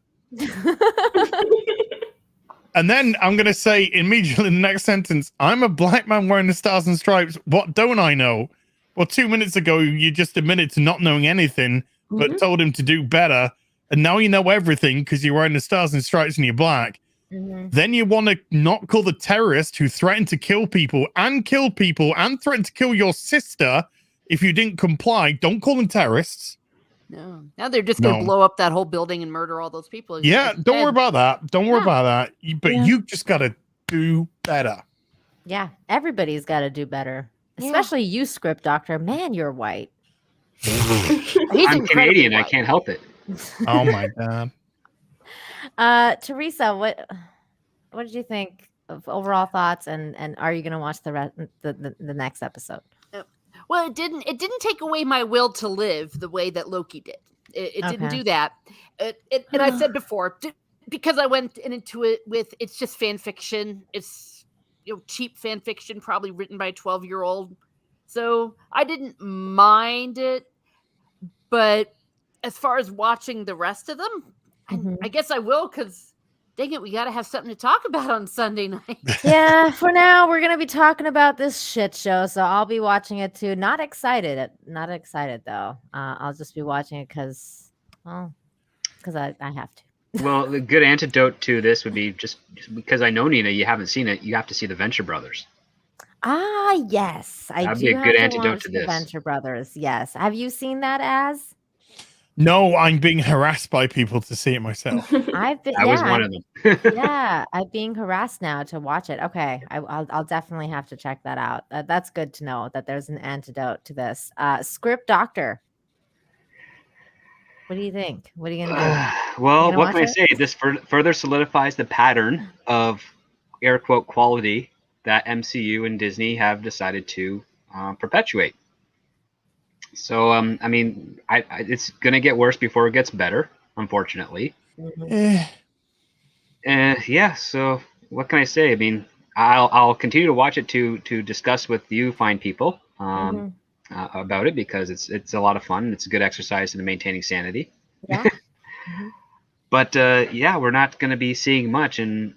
And then I'm going to say immediately in the next sentence, I'm a black man wearing the stars and stripes. What don't I know? Well, 2 minutes ago, you just admitted to not knowing anything, but told him to do better. And now you know everything because you're wearing the stars and stripes and you're black. Then you want to not call the terrorist who threatened to kill people and threatened to kill your sister if you didn't comply. Don't call them terrorists. No. Now they're just going to blow up that whole building and murder all those people. Yeah, don't worry about that. Don't worry about that. But you just got to do better. Yeah, everybody's got to do better. Especially you, Script Doctor. Man, you're white. I'm Canadian. I can't help it. Oh my God. Teresa, what did you think of overall thoughts, and are you going to watch the next episode? Well, it didn't take away my will to live the way that Loki did. It didn't do that. And I said before, because I went into it with it's just fan fiction. It's cheap fan fiction, probably written by a 12-year-old. So I didn't mind it. But as far as watching the rest of them, I guess I will, because dang it, we got to have something to talk about on Sunday night. Yeah, for now, we're going to be talking about this shit show, so I'll be watching it too. Not excited, though. I'll just be watching it because I have to. Well, the good antidote to this would be just because I know, Nina, you haven't seen it, you have to see the Venture Brothers. Ah, yes. That'd be a good antidote to this. The Venture Brothers, yes. Have you seen that, Az? No, I'm being harassed by people to see it myself. I was one of them. Yeah, I'm being harassed now to watch it. Okay, I'll definitely have to check that out. That's good to know that there's an antidote to this. Script Doctor, what do you think? What are you gonna do? Well, what can I say? This further solidifies the pattern of air quote quality that MCU and Disney have decided to perpetuate. So, I mean, it's going to get worse before it gets better, unfortunately. Yeah, so what can I say? I mean, I'll continue to watch it to discuss with you fine people about it, because it's a lot of fun. It's a good exercise in maintaining sanity. Yeah. But, yeah, we're not going to be seeing much. And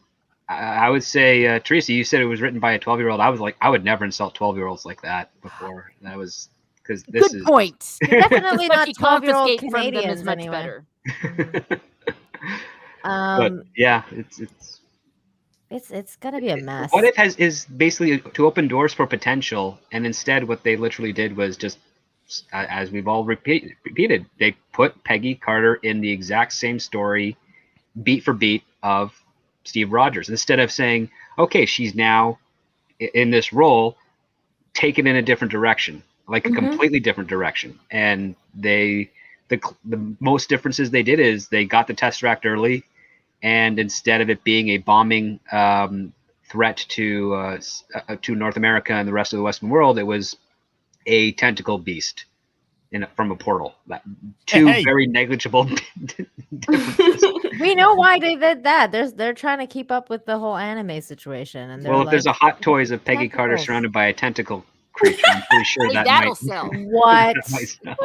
I would say, Teresa, you said it was written by a 12-year-old. I was like, I would never insult 12-year-olds like that before. That was... Because this Good is point. Definitely not 12-year-old Confiscate from them Canadians is much anyway. better. but yeah, it's gonna be a mess. What If is basically to open doors for potential, and instead what they literally did was just, as we've all repeated, they put Peggy Carter in the exact same story, beat for beat, of Steve Rogers. Instead of saying, okay, she's now in this role, take it in a different direction. Like a completely different direction. And the most differences they did is they got the Tesseract early, and instead of it being a bombing threat to North America and the rest of the Western world, it was a tentacle beast from a portal. Two very negligible differences. We know why they did that. They're trying to keep up with the whole anime situation, and Well, if there's a Hot Toys of Peggy Carter tentacles. surrounded by a tentacle creature, I'm pretty sure that that'll might sell. What? that might sell.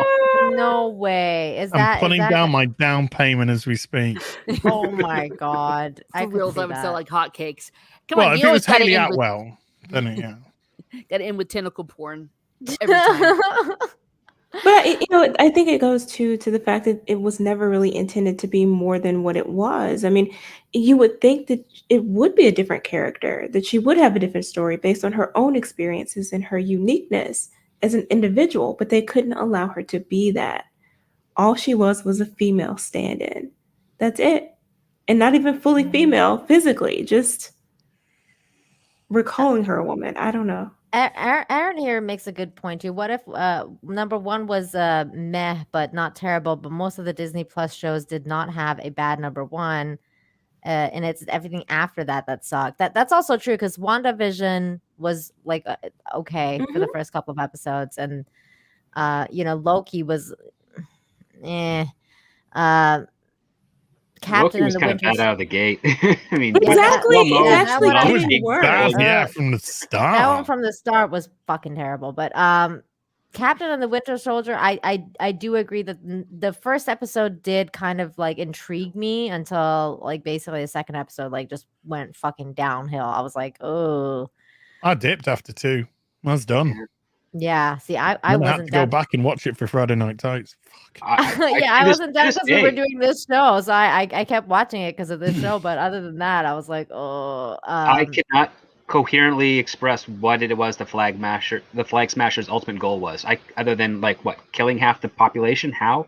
No way. I'm putting down my down payment as we speak. Oh my god! For reals, I would sell like hotcakes. Come Well, on, if you it always was gotta Haley end with, Atwell, then yeah. gotta end with tentacle porn every time. But I think it goes to the fact that it was never really intended to be more than what it was. I mean, you would think that it would be a different character, that she would have a different story based on her own experiences and her uniqueness as an individual, but they couldn't allow her to be that. All she was a female stand-in. That's it. And not even fully female physically, just recalling her a woman. I don't know. Aaron here makes a good point too. What if number one was meh but not terrible, but most of the Disney Plus shows did not have a bad number one, and it's everything after that sucked. That's also true because WandaVision was like okay for the first couple of episodes, and Loki was Captain Loki was and the kind of Winter bad out of the gate. I mean, Exactly. well, It actually that didn't was big work. bad. Yeah, from the start. That one from the start was fucking terrible. But Captain and the Winter Soldier, I do agree that the first episode did kind of like intrigue me until like basically the second episode like just went fucking downhill. I was like, oh. I dipped after 2. I was done. Yeah. See, I Had wasn't to go done. back and watch it for Friday Night Tights. I wasn't done because we were doing this show, so I kept watching it because of this show. But other than that, I was like, oh. I cannot coherently express what it was the Flag Smasher's ultimate goal was. Other than like what, killing half the population? How?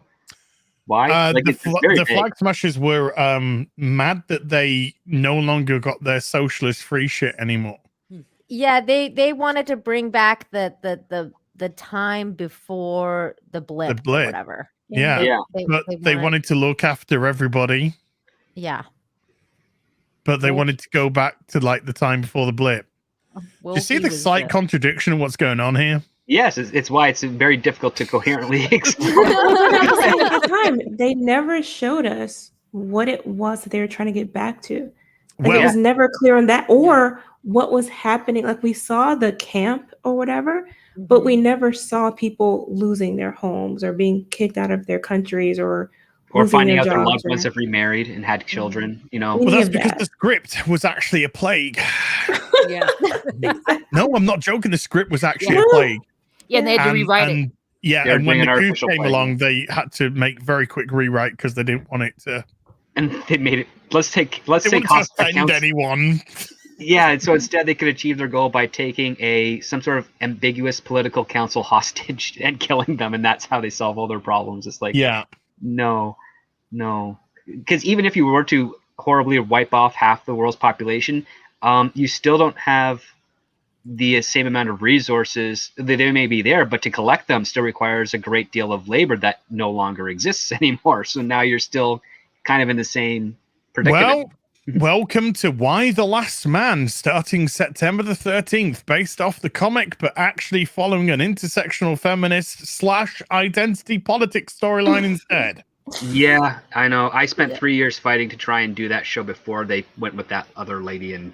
Why? The Flag Smashers were mad that they no longer got their socialist free shit anymore. Yeah, they wanted to bring back the time before the blip, or whatever. Yeah. They wanted to look after everybody. Yeah. But they wanted to go back to like the time before the blip. Do you see the slight contradiction of what's going on here? Yes, it's why it's very difficult to coherently explain. At the time, they never showed us what it was that they were trying to get back to. Like, it was never clear on that, or what was happening. Like, we saw the camp or whatever, but we never saw people losing their homes or being kicked out of their countries or finding out their loved ones have remarried and had children. Well, that's because the script was actually a plague. Yeah. No, I'm not joking. The script was actually a plague. Yeah, and they had to rewrite it. Yeah, and when the coup came along, they had to make very quick rewrite because they didn't want it to. And they made it. Let's take offend anyone. Yeah, and so instead they could achieve their goal by taking some sort of ambiguous political council hostage and killing them, and that's how they solve all their problems. It's like, no, because even if you were to horribly wipe off half the world's population, you still don't have the same amount of resources that they may be there, but to collect them still requires a great deal of labor that no longer exists anymore. So now you're still kind of in the same predicament. Well, welcome to Why the Last Man, starting September the 13th, based off the comic, but actually following an intersectional feminist / identity politics storyline instead. Yeah, I know. I spent 3 years fighting to try and do that show before they went with that other lady, and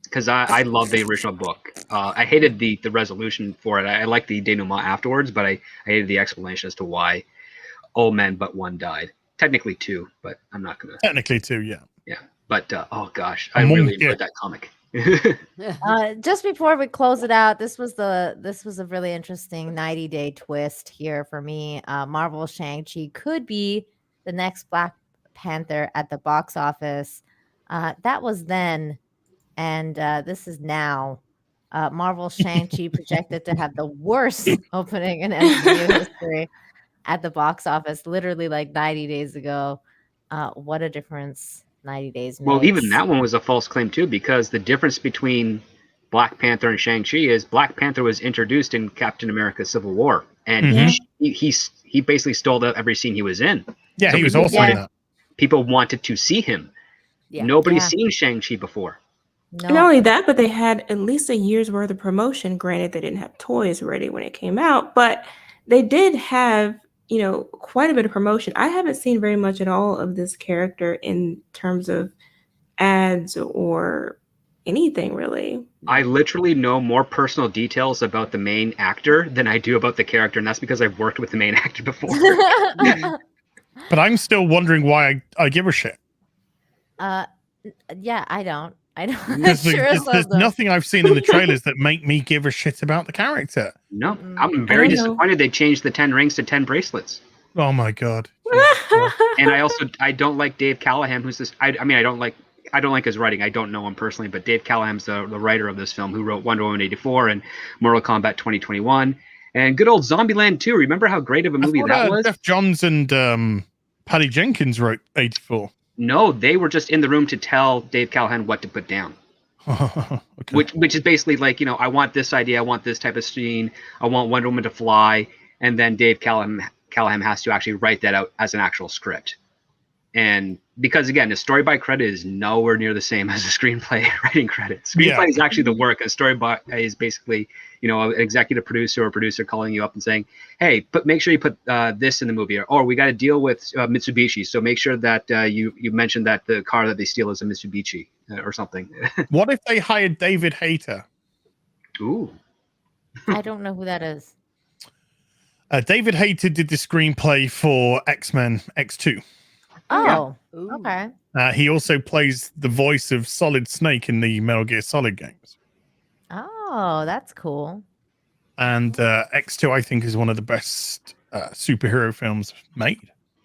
because I love the original book. I hated the resolution for it. I liked the denouement afterwards, but I hated the explanation as to why all men but one died. Technically 2, but I'm not gonna. Technically 2, yeah. Yeah, but oh gosh, I really enjoyed that comic. Just before we close it out, this was a really interesting 90-day twist here for me. Marvel Shang-Chi could be the next Black Panther at the box office. That was then, and this is now. Marvel Shang-Chi projected to have the worst opening in MCU history at the box office, literally like 90 days ago. What a difference 90 days makes. Well, even that one was a false claim too, because the difference between Black Panther and Shang-Chi is Black Panther was introduced in Captain America: Civil War, and he basically stole every scene he was in. Yeah, so he was also in that. People wanted to see him. Yeah. Nobody's seen Shang-Chi before. No. Not only that, but they had at least a year's worth of promotion. Granted, they didn't have toys ready when it came out, but they did have, quite a bit of promotion. I haven't seen very much at all of this character in terms of ads or anything really. I literally know more personal details about the main actor than I do about the character, and that's because I've worked with the main actor before. But I'm still wondering why I give a shit. Yeah, I don't. Because there's nothing I've seen in the trailers that make me give a shit about the character. No, I'm very disappointed they changed the 10 rings to 10 bracelets. Oh my god. And I don't like Dave Callahan, who's this. I don't like his writing. I don't know him personally, but Dave Callahan's the writer of this film, who wrote Wonder Woman 84 and Mortal Kombat 2021 and good old Zombieland 2. Remember how great of a movie that was? Jeff Johns and Patty Jenkins wrote 84. No, they were just in the room to tell Dave Callahan what to put down. Okay. Which is basically like, I want this idea, I want this type of scene, I want Wonder Woman to fly, and then Dave Callahan has to actually write that out as an actual script. And because again, the story by credit is nowhere near the same as a screenplay writing credit. Screenplay is actually the work. A story by is basically, an executive producer or producer calling you up and saying, "Hey, make sure you put this in the movie," or we got to deal with Mitsubishi, so make sure that you mentioned that the car that they steal is a Mitsubishi or something. What if they hired David Hayter? Ooh, I don't know who that is. David Hayter did the screenplay for X-Men X2. Oh, okay. He also plays the voice of Solid Snake in the Metal Gear Solid games. Oh, that's cool. And X2, I think, is one of the best superhero films made.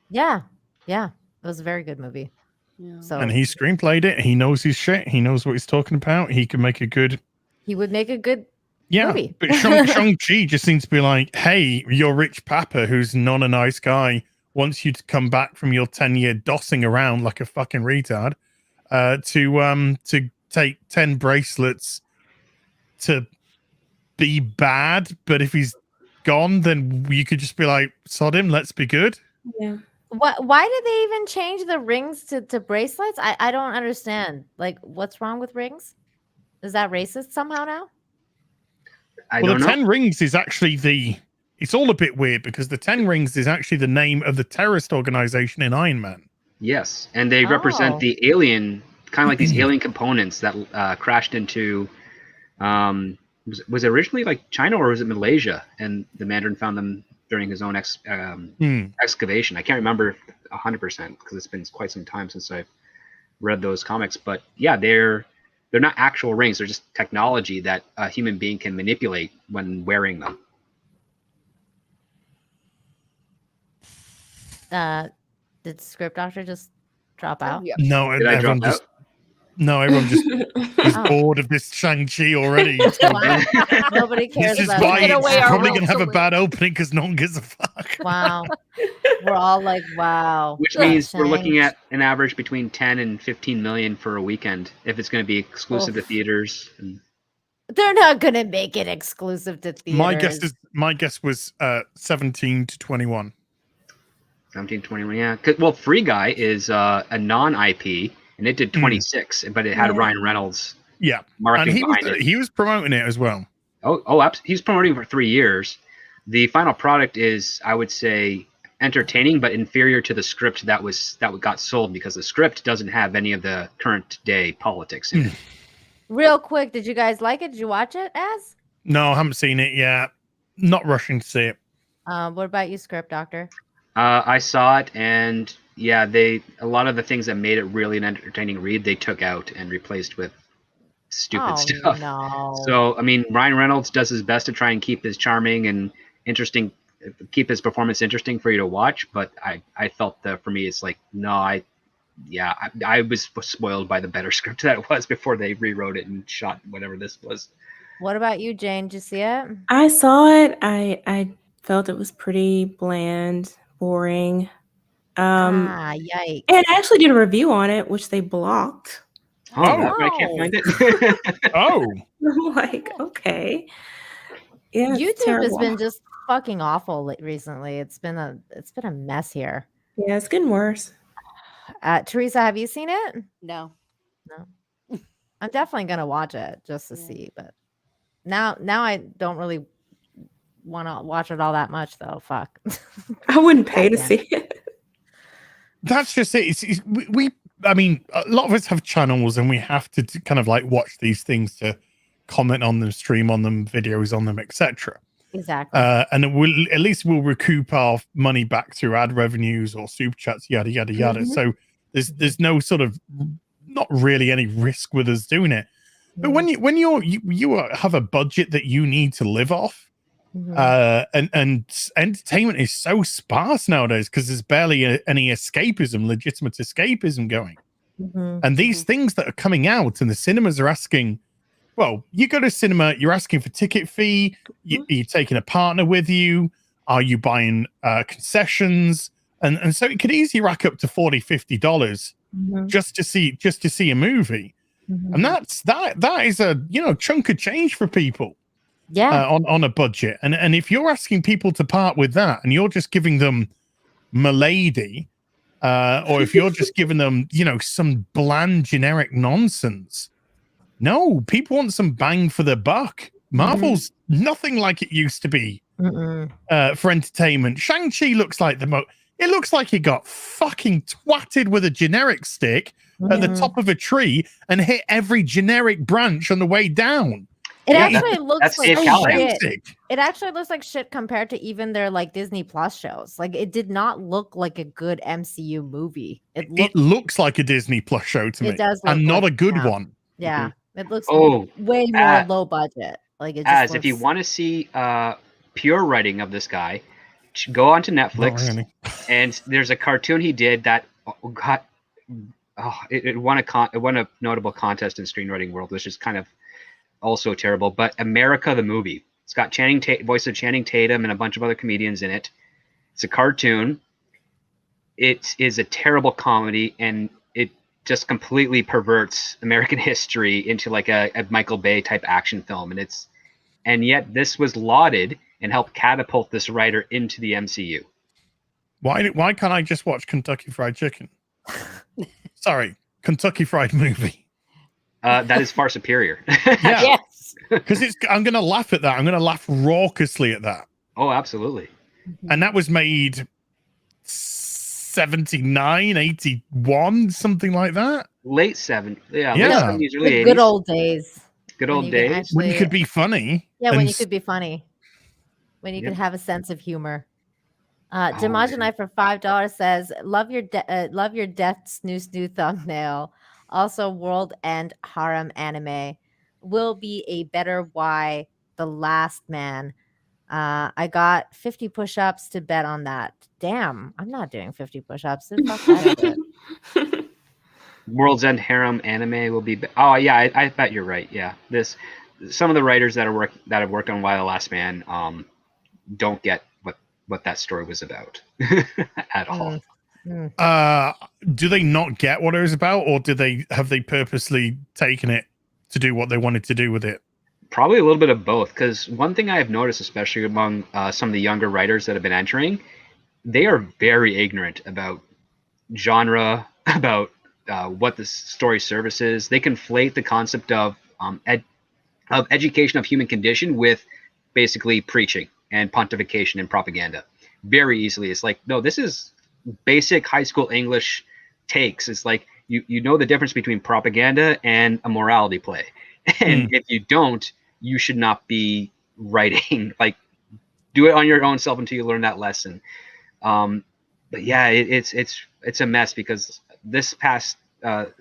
Yeah. It was a very good movie. Yeah. So, and he screenplayed it. He knows his shit. He knows what he's talking about. He can make a good... He would make a good movie. But Shang-Chi just seems to be like, hey, your rich papa, who's not a nice guy, wants you to come back from your 10-year dossing around like a fucking retard to take 10 bracelets to be bad. But if he's gone, then you could just be like, sod him, let's be good. Yeah. Why did they even change the rings to bracelets? I don't understand. Like, what's wrong with rings? Is that racist somehow now? I don't know. 10 rings is actually it's all a bit weird because the 10 rings is actually the name of the terrorist organization in Iron Man. Yes, and they represent the alien, kind of like these alien components that crashed into. Was it originally like China or was it Malaysia? And the Mandarin found them during his own excavation. I can't remember 100% because it's been quite some time since I've read those comics. But yeah, they're not actual rings. They're just technology that a human being can manipulate when wearing them. Did Script Doctor just drop out? No, everyone just is bored of this Shang-Chi already. Wow. Nobody cares this is about why it. it's probably going to have a bad opening because no one gives a fuck. Wow. We're all like, wow. Which means we're looking at an average between 10 and 15 million for a weekend if it's going to be exclusive to theaters. They're not going to make it exclusive to theaters. My guess was 17 to 21. 17, 21, yeah. Well, Free Guy is a non-IP, and it did 26, but it had Ryan Reynolds. Yeah, marketing and behind it. He was promoting it as well. He's promoting for 3 years. The final product is, I would say, entertaining, but inferior to the script that got sold because the script doesn't have any of the current day politics in it. Real quick, did you guys like it? Did you watch it, Az? No, I haven't seen it yet. Not rushing to see it. What about you, Script Doctor? I saw it, and yeah, a lot of the things that made it really an entertaining read, they took out and replaced with stupid stuff. No. So, I mean, Ryan Reynolds does his best to try and keep his charming and interesting, keep his performance interesting for you to watch. But I felt that for me, it's like, no, I was spoiled by the better script that it was before they rewrote it and shot whatever this was. What about you, Jayne? Did you see it? I saw it. I felt it was pretty bland, boring. Yikes. And I actually did a review on it, which they blocked. I can't find it. I'm like, okay. Yeah, YouTube has been just fucking awful recently. It's been a mess here. Yeah, it's getting worse. Teresa, have you seen it? No. I'm definitely gonna watch it just to see. But now I don't really want to watch it all that much though. Fuck. I wouldn't pay to Yeah. see it. That's just it. I mean, a lot of us have channels and we have to kind of like watch these things to comment on them, stream on them, videos on them, etc. Exactly. And at least we'll recoup our money back through ad revenues or super chats, yada yada yada. So there's no sort of, not really any risk with us doing it. But when you have a budget that you need to live off, and entertainment is so sparse nowadays because there's barely any escapism, legitimate escapism going. And these things that are coming out and the cinemas are asking, well, you go to cinema, you're asking for ticket fee, you're taking a partner with you, are you buying concessions? And so it could easily rack up to $40-50 just to see a movie. And that is a chunk of change for people. Yeah. On a budget. And if you're asking people to part with that and you're just giving them Milady, or if you're just giving them, some bland generic nonsense, no, people want some bang for their buck. Marvel's nothing like it used to be for entertainment. Shang-Chi looks like it looks like he got fucking twatted with a generic stick at the top of a tree and hit every generic branch on the way down. It actually looks like shit. It actually looks like shit compared to even their like Disney Plus shows. Like it did not look like a good MCU movie. It looks like a Disney Plus show to me. It does, and not a good one. Yeah, it looks way more low budget. Like it just looks... if you want to see pure writing of this guy, go onto Netflix, and there's a cartoon he did that it won a notable contest in screenwriting world, which is kind of also terrible. But America the movie, it's got voice of Channing Tatum and a bunch of other comedians in it. It's a cartoon. It is a terrible comedy, and it just completely perverts American history into like a Michael Bay type action film. And yet this was lauded and helped catapult this writer into the MCU. Why can't I just watch Kentucky Fried Chicken? Sorry, Kentucky Fried Movie. That is far superior. Yeah. Yes. Because I'm going to laugh at that. I'm going to laugh raucously at that. Oh, absolutely. And that was made 79, 81, something like that. Late 70s. Yeah. Yeah. Late 70s, early 80s. Good old days. Good old days. When you could be funny. Yeah, when you could be funny. When you could have a sense of humor. Dimajanai for $5 says, love your death snoo thumbnail. Also, World End harem anime will be a better why The Last Man. I got 50 push-ups to bet on that. Damn, I'm not doing 50 push-ups. So fuck that shit. World's End harem anime will be. Oh yeah, I bet you're right. Yeah, some of the writers that have worked on Why the Last Man don't get what that story was about at all. Do they not get what it was about, or have they purposely taken it to do what they wanted to do with it? Probably a little bit of both, because one thing I have noticed, especially among some of the younger writers that have been entering, they are very ignorant about genre, about what the story services. They conflate the concept of education of human condition with basically preaching and pontification and propaganda very easily. It's like, no, this is basic high school English takes. It's like you know the difference between propaganda and a morality play, and if you don't, you should not be writing. Like, do it on your own self until you learn that lesson. But yeah, it's a mess, because this past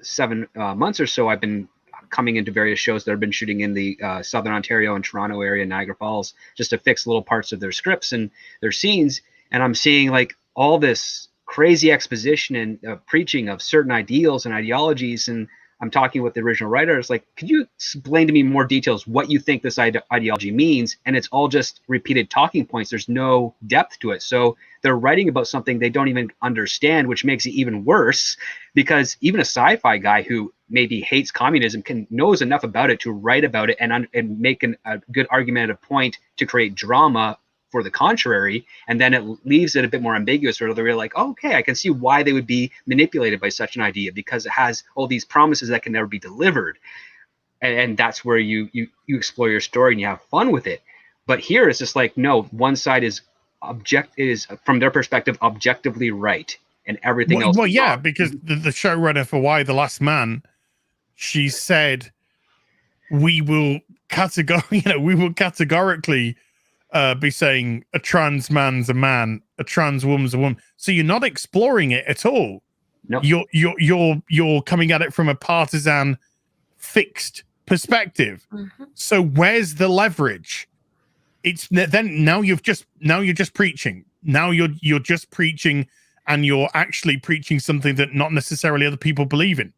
7 months or so, I've been coming into various shows that have been shooting in the Southern Ontario and Toronto area, Niagara Falls, just to fix little parts of their scripts and their scenes. And I'm seeing like all this crazy exposition and preaching of certain ideals and ideologies. And I'm talking with the original writers, like, could you explain to me more details what you think this ideology means? And it's all just repeated talking points. There's no depth to it. So they're writing about something they don't even understand, which makes it even worse, because even a sci-fi guy who maybe hates communism knows enough about it to write about it and make a good argumentative point to create drama for the contrary, and then it leaves it a bit more ambiguous, where they're like, oh, okay, I can see why they would be manipulated by such an idea, because it has all these promises that can never be delivered. and that's where you explore your story and you have fun with it. But here it's just like, no, one side is from their perspective objectively right, and everything else. Well, is yeah, wrong. because the showrunner for Why the Last Man, she said, we will categorically be saying a trans man's a man, a trans woman's a woman. So you're not exploring it at all. No, you're coming at it from a partisan, fixed perspective. So where's the leverage? It's then now you're just preaching. Now you're just preaching, and you're actually preaching something that not necessarily other people believe in.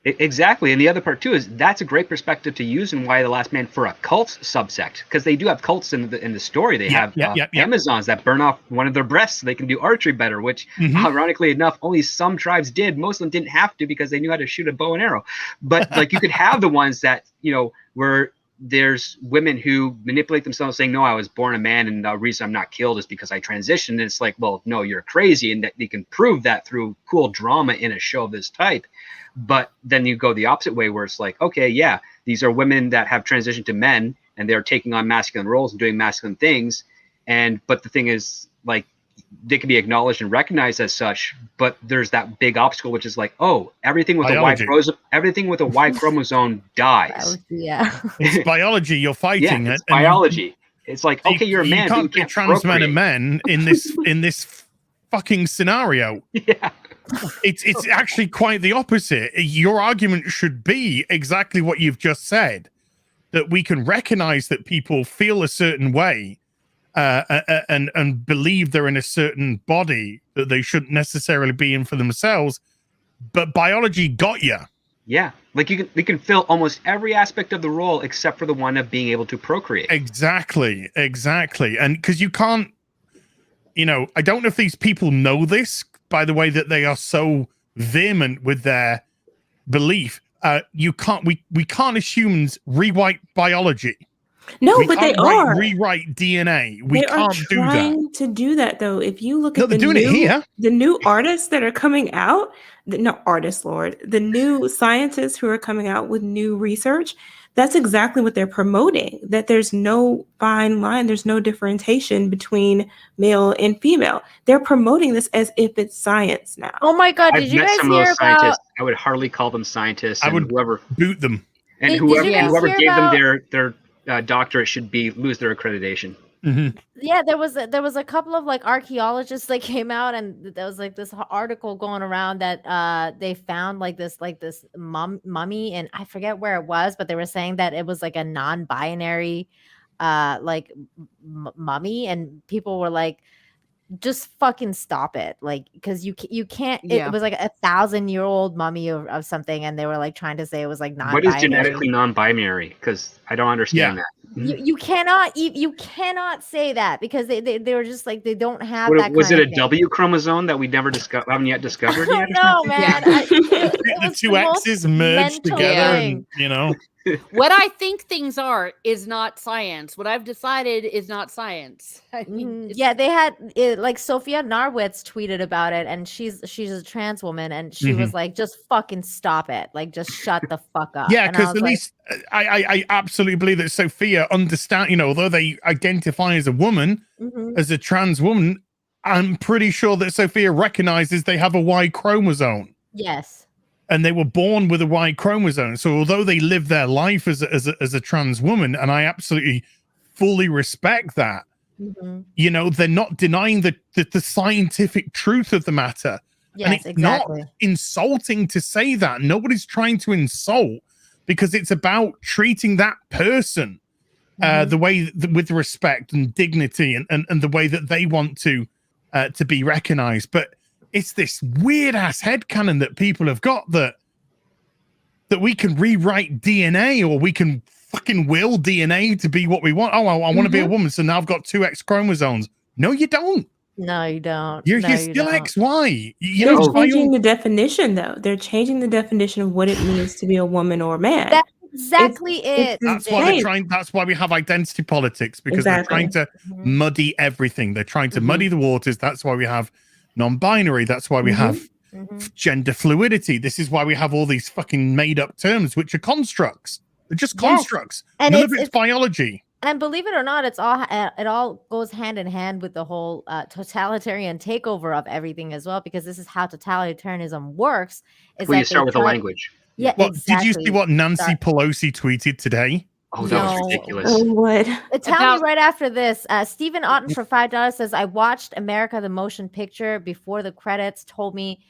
Exactly. And the other part too is that's a great perspective to use in Why the Last Man for a cult subsect, because they do have cults in the story. They have Amazons that burn off one of their breasts so they can do archery better, which ironically enough, only some tribes did. Most of them didn't have to because they knew how to shoot a bow and arrow. But like you could have the ones that, where there's women who manipulate themselves saying, no, I was born a man and the reason I'm not killed is because I transitioned. And it's like, well, no, you're crazy. And that they can prove that through cool drama in a show of this type. But then you go the opposite way where it's like, okay, yeah, these are women that have transitioned to men and they're taking on masculine roles and doing masculine things. But the thing is, like, they can be acknowledged and recognized as such, but there's that big obstacle, which is like, oh, everything with biology. everything with a Y chromosome dies. Yeah. It's biology you're fighting. Yeah, it's biology. It's like, okay, you're a man, you can't but you be trans men and men in this fucking scenario. Yeah. It's actually quite the opposite. Your argument should be exactly what you've just said, that we can recognize that people feel a certain way and believe they're in a certain body that they shouldn't necessarily be in for themselves, but biology got you. Yeah, like you can fill almost every aspect of the role except for the one of being able to procreate. Exactly. And because you can't, I don't know if these people know this, by the way, that they are so vehement with their belief. We can't as humans rewrite biology. No, but they are rewrite DNA. We they can't do that. Trying to do that though. If you look at they're doing it here. The new artists that are coming out, the new scientists who are coming out with new research, that's exactly what they're promoting. That there's no fine line, there's no differentiation between male and female. They're promoting this as if it's science now. Oh my God! Did I've you met guys some of hear those about? scientists. I would hardly call them scientists. I would whoever boot them. And Did whoever you guys hear gave about- them their doctorate should lose their accreditation. Mm-hmm. Yeah, there was a couple of like archaeologists that came out, and there was like this article going around that they found like this mummy, and I forget where it was, but they were saying that it was like a non-binary mummy, and people were like, just fucking stop it, like, because you can't. Yeah. It was like 1,000-year-old mummy of something, and they were like trying to say it was like non-binary. What is genetically non-binary? Because I don't understand that. You cannot say that, because they were just like, they don't have that. Was kind it of a thing. W chromosome that we never haven't yet discovered I yet? don't know, man. The two X's merged mental together, thing. and What I think things are is not science. What I've decided is not science. I mean, Yeah, they had like Sophia Narwitz tweeted about it, and she's a trans woman, and she was like, just fucking stop it, like, just shut the fuck up. Yeah, And I because was at like, least I absolutely believe that Sophia understand. Although they identify as a woman, as a trans woman, I'm pretty sure that Sophia recognizes they have a Y chromosome. yes. And they were born with a Y chromosome. So although they live their life as a trans woman, and I absolutely fully respect that, they're not denying the scientific truth of the matter. Yes, and it's exactly. not insulting to say that. Nobody's trying to insult, because it's about treating that person the way with respect and dignity and the way that they want to be recognized. But it's this weird ass headcanon that people have got that we can rewrite DNA, or we can fucking will DNA to be what we want. Oh, I want to be a woman, so now I've got 2 X chromosomes. No, you don't. No, you don't. You're No, still don't. XY. They're changing the definition, though. They're changing the definition of what it means to be a woman or a man. That's exactly it. That's why they're trying. That's why we have identity politics, because they're trying to muddy everything. They're trying to muddy the waters. That's why we have non-binary. That's why we have gender fluidity. This is why we have all these fucking made-up terms, which are constructs. They're just Yes. constructs. And None it's- of it's biology. And believe it or not, it all goes hand in hand with the whole totalitarian takeover of everything as well, because this is how totalitarianism works. Is Well, you that start they with the try- language. Yeah, Well, exactly. did you see what Nancy Start- Pelosi tweeted today? Oh, that was No. ridiculous. Oh, what? Tell About- me right after this. Stephen Otten for $5 says, I watched America the Motion Picture before the credits told me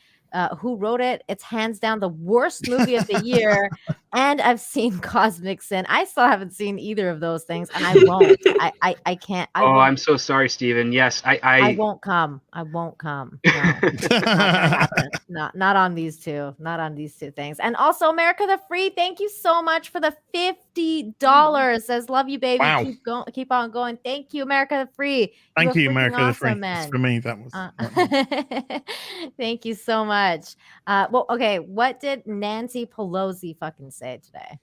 who wrote it. It's hands down the worst movie of the year. And I've seen Cosmic Sin. I still haven't seen either of those things, and I won't. I can't. I won't. I'm so sorry, Stephen. Yes, I won't come. I won't come. No, it's not gonna happen. Not on these two. Not on these two things. And also, America the Free. Thank you so much for the $50. Says love you, baby. Wow. Keep on going. Thank you, America the Free. Thank were you, freaking America the Free. awesome, That's man. for me. That was. Thank you so much. Well, okay. What did Nancy Pelosi fucking say today?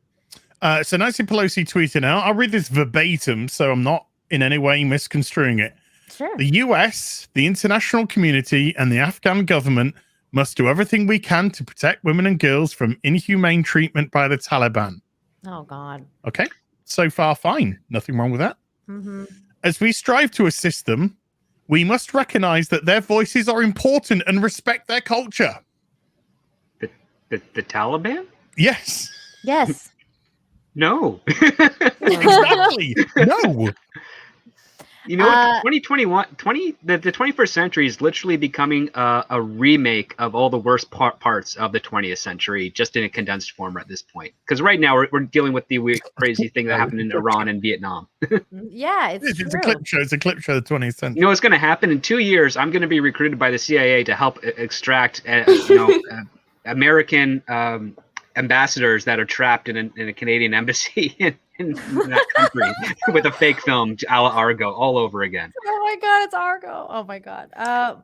So Nancy Pelosi tweeted out. I'll read this verbatim, so I'm not in any way misconstruing it. Sure. The US, the international community, and the Afghan government must do everything we can to protect women and girls from inhumane treatment by the Taliban. Oh God. Okay, so far fine. Nothing wrong with that. Mm-hmm. As we strive to assist them, we must recognize that their voices are important and respect their culture. The Taliban? Yes, Yes. No. exactly. No. You know what? 2021, the 21st century is literally becoming a remake of all the worst parts of the 20th century, just in a condensed form at this point. Because right now we're dealing with the weird, crazy thing that happened in Iran and Vietnam. Yeah, it's It's a true. clip show. It's a clip show of the 20th century. You know what's going to happen in 2 years? I'm going to be recruited by the CIA to help extract, American ambassadors that are trapped in a Canadian embassy in that country with a fake film, a la Argo, all over again. Oh my God, it's Argo. Oh my God.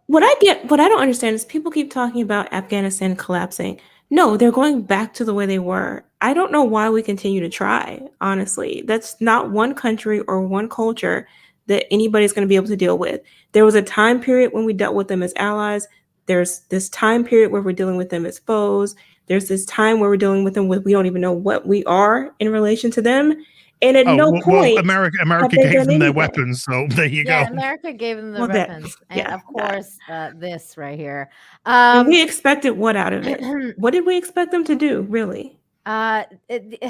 What I don't understand is people keep talking about Afghanistan collapsing. No, they're going back to the way they were. I don't know why we continue to try, honestly. That's not one country or one culture that anybody's going to be able to deal with. There was a time period when we dealt with them as allies. There's this time period where we're dealing with them as foes. There's this time where we're dealing with them with we don't even know what we are in relation to them. And at no point, America have they gave done them their anything. weapons, so there you Yeah, go. America gave them the Well, that- weapons. And yeah, of course, this right here. And we expected what out of it? What did we expect them to do, really? Did you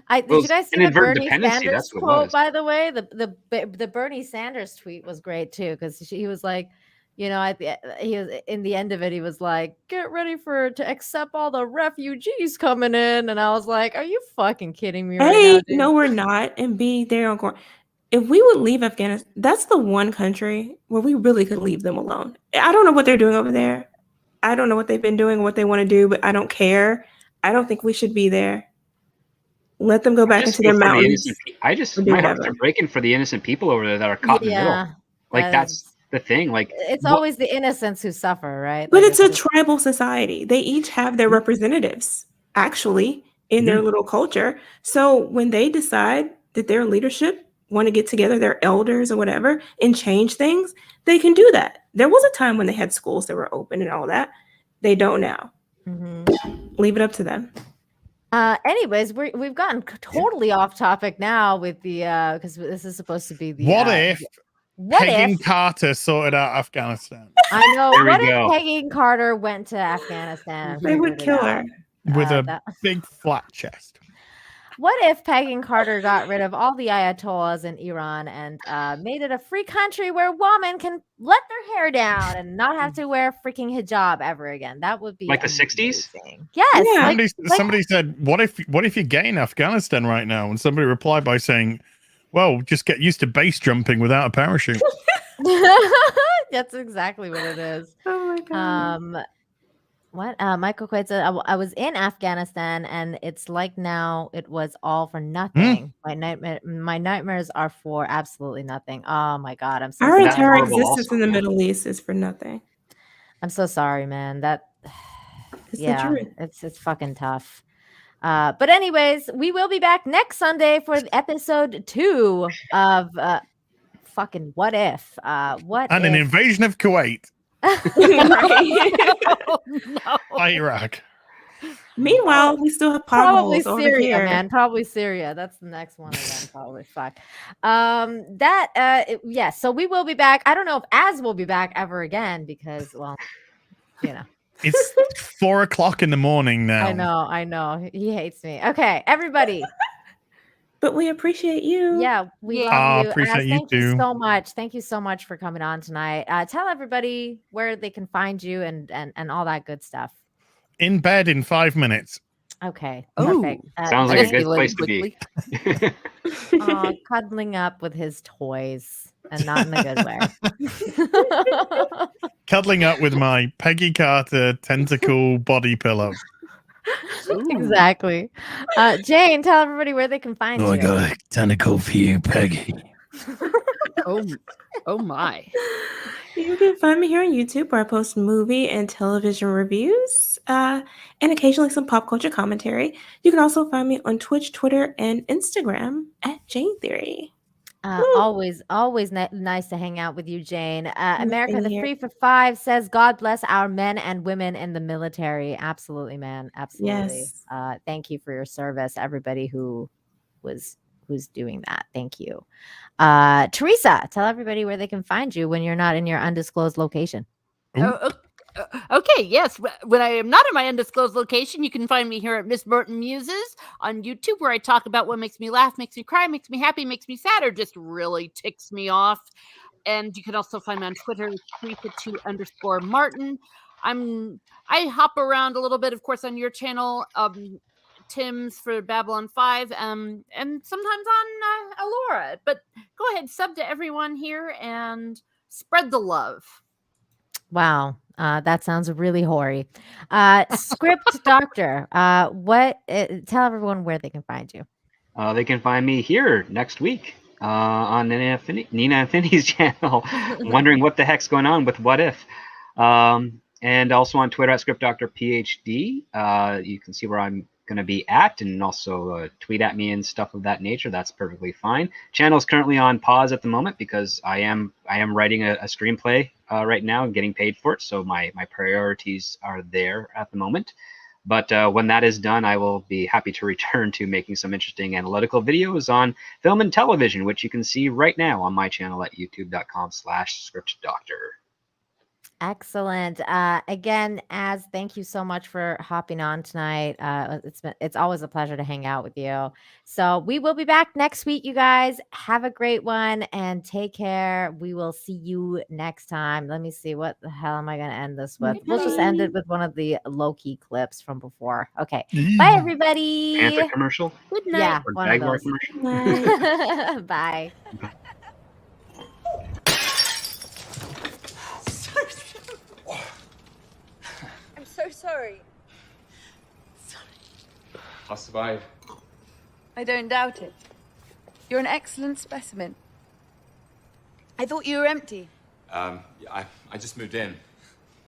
Well, guys see the inadvertent Bernie dependency, Sanders that's what it quote, was. by the way? The Bernie Sanders tweet was great too, because he was like, he was in the end of it, he was like, get ready to accept all the refugees coming in. And I was like, are you fucking kidding me right now, A, dude? no, we're not. And B, they're on court. If we would leave Afghanistan, that's the one country where we really could leave them alone. I don't know what they're doing over there. I don't know what they've been doing, what they want to do, but I don't care. I don't think we should be there. Let them go back into their mountains. My hearts are breaking for the innocent people over there that are caught in the middle. Like that's the thing. Like it's always the innocents who suffer, right? But Like, it's a tribal society. They each have their representatives, actually, in their little culture. So when they decide that their leadership want to get together, their elders or whatever, and change things, they can do that. There was a time when they had schools that were open and all that. They don't now. Leave it up to them. Anyways, we've gotten totally off topic now with the because this is supposed to be the What if Peggy Carter sorted out Afghanistan? I know. There we What if go. Peggy Carter went to Afghanistan? And They would figured it kill out? her. With a that- big flat chest. What if Peggy Carter got rid of all the ayatollahs in Iran and made it a free country where women can let their hair down and not have to wear freaking hijab ever again? That would be like the 60s? Yes. Somebody said, "What if you're gay in Afghanistan right now?" And somebody replied by saying, "Well, just get used to base jumping without a parachute." That's exactly what it is. Oh my god. What Michael Quaid said, I was in Afghanistan and it's like now it was all for nothing. My nightmares are for absolutely nothing. Oh my god, I'm so Our sorry. entire existence in the Middle East is for nothing. I'm so sorry, man. That It's the yeah, truth. it's fucking tough. But anyways, we will be back next Sunday for episode 2 of fucking What If. What And if? an invasion of Kuwait Oh, no. by Iraq. Meanwhile, we still have Probably potholes over Syria, here. man. Probably Syria. That's the next one again. Probably fuck. Yes. So we will be back. I don't know if Az will be back ever again because, well, you know. It's 4 o'clock in the morning now. I know. He hates me. Okay, everybody. But we appreciate you. Yeah, we love you. Appreciate you thank you too. so much. Thank you so much for coming on tonight. Tell everybody where they can find you and all that good stuff. In bed in 5 minutes. Okay, Ooh, perfect. Sounds like a good place to be. Cuddling up with his toys and not in a good way. Cuddling up with my Peggy Carter tentacle body pillow. Exactly. Jayne, tell everybody where they can find you. I got a tentacle for you, Peggy. Oh my. You can find me here on YouTube where I post movie and television reviews and occasionally some pop culture commentary. You can also find me on Twitch, Twitter, and Instagram at Jayne Theory. Always nice to hang out with you, Jayne. America the Free for Five says, God bless our men and women in the military. Absolutely, man. Absolutely. Yes. Thank you for your service, everybody who's doing that. Thank you. Teresa, tell everybody where they can find you when you're not in your undisclosed location. Okay, yes. When I am not in my undisclosed location, you can find me here at Miss Burton Muses on YouTube, where I talk about what makes me laugh, makes me cry, makes me happy, makes me sad, or just really ticks me off. And you can also find me on Twitter, Teresa2_Martin. I hop around a little bit, of course, on your channel, Tim's for Babylon 5, and sometimes on Alora. But go ahead, sub to everyone here and spread the love. Wow. That sounds really hoary. Script Doctor, tell everyone where they can find you. They can find me here next week on Nina Infinity's channel. I'm wondering what the heck's going on with What If. And also on Twitter at ScriptDoctorPhD. You can see where I'm going to be at, and also tweet at me and stuff of that nature. That's perfectly fine. Channel is currently on pause at the moment because I am writing a screenplay right now and getting paid for it. So my priorities are there at the moment. But when that is done, I will be happy to return to making some interesting analytical videos on film and television, which you can see right now on my channel at youtube.com/scriptdoctor. Excellent. Again, Az, thank you so much for hopping on tonight. It's always a pleasure to hang out with you. So we will be back next week, you guys. Have a great one and take care. We will see you next time. Let me see, what the hell am I going to end this with? We'll just end it with one of the Loki clips from before. Okay. Bye, everybody. Panther commercial? Good night. Yeah, Or one of Jaguar those. commercial? Bye. I'm so sorry. I'll survive. I don't doubt it. You're an excellent specimen. I thought you were empty. I just moved in.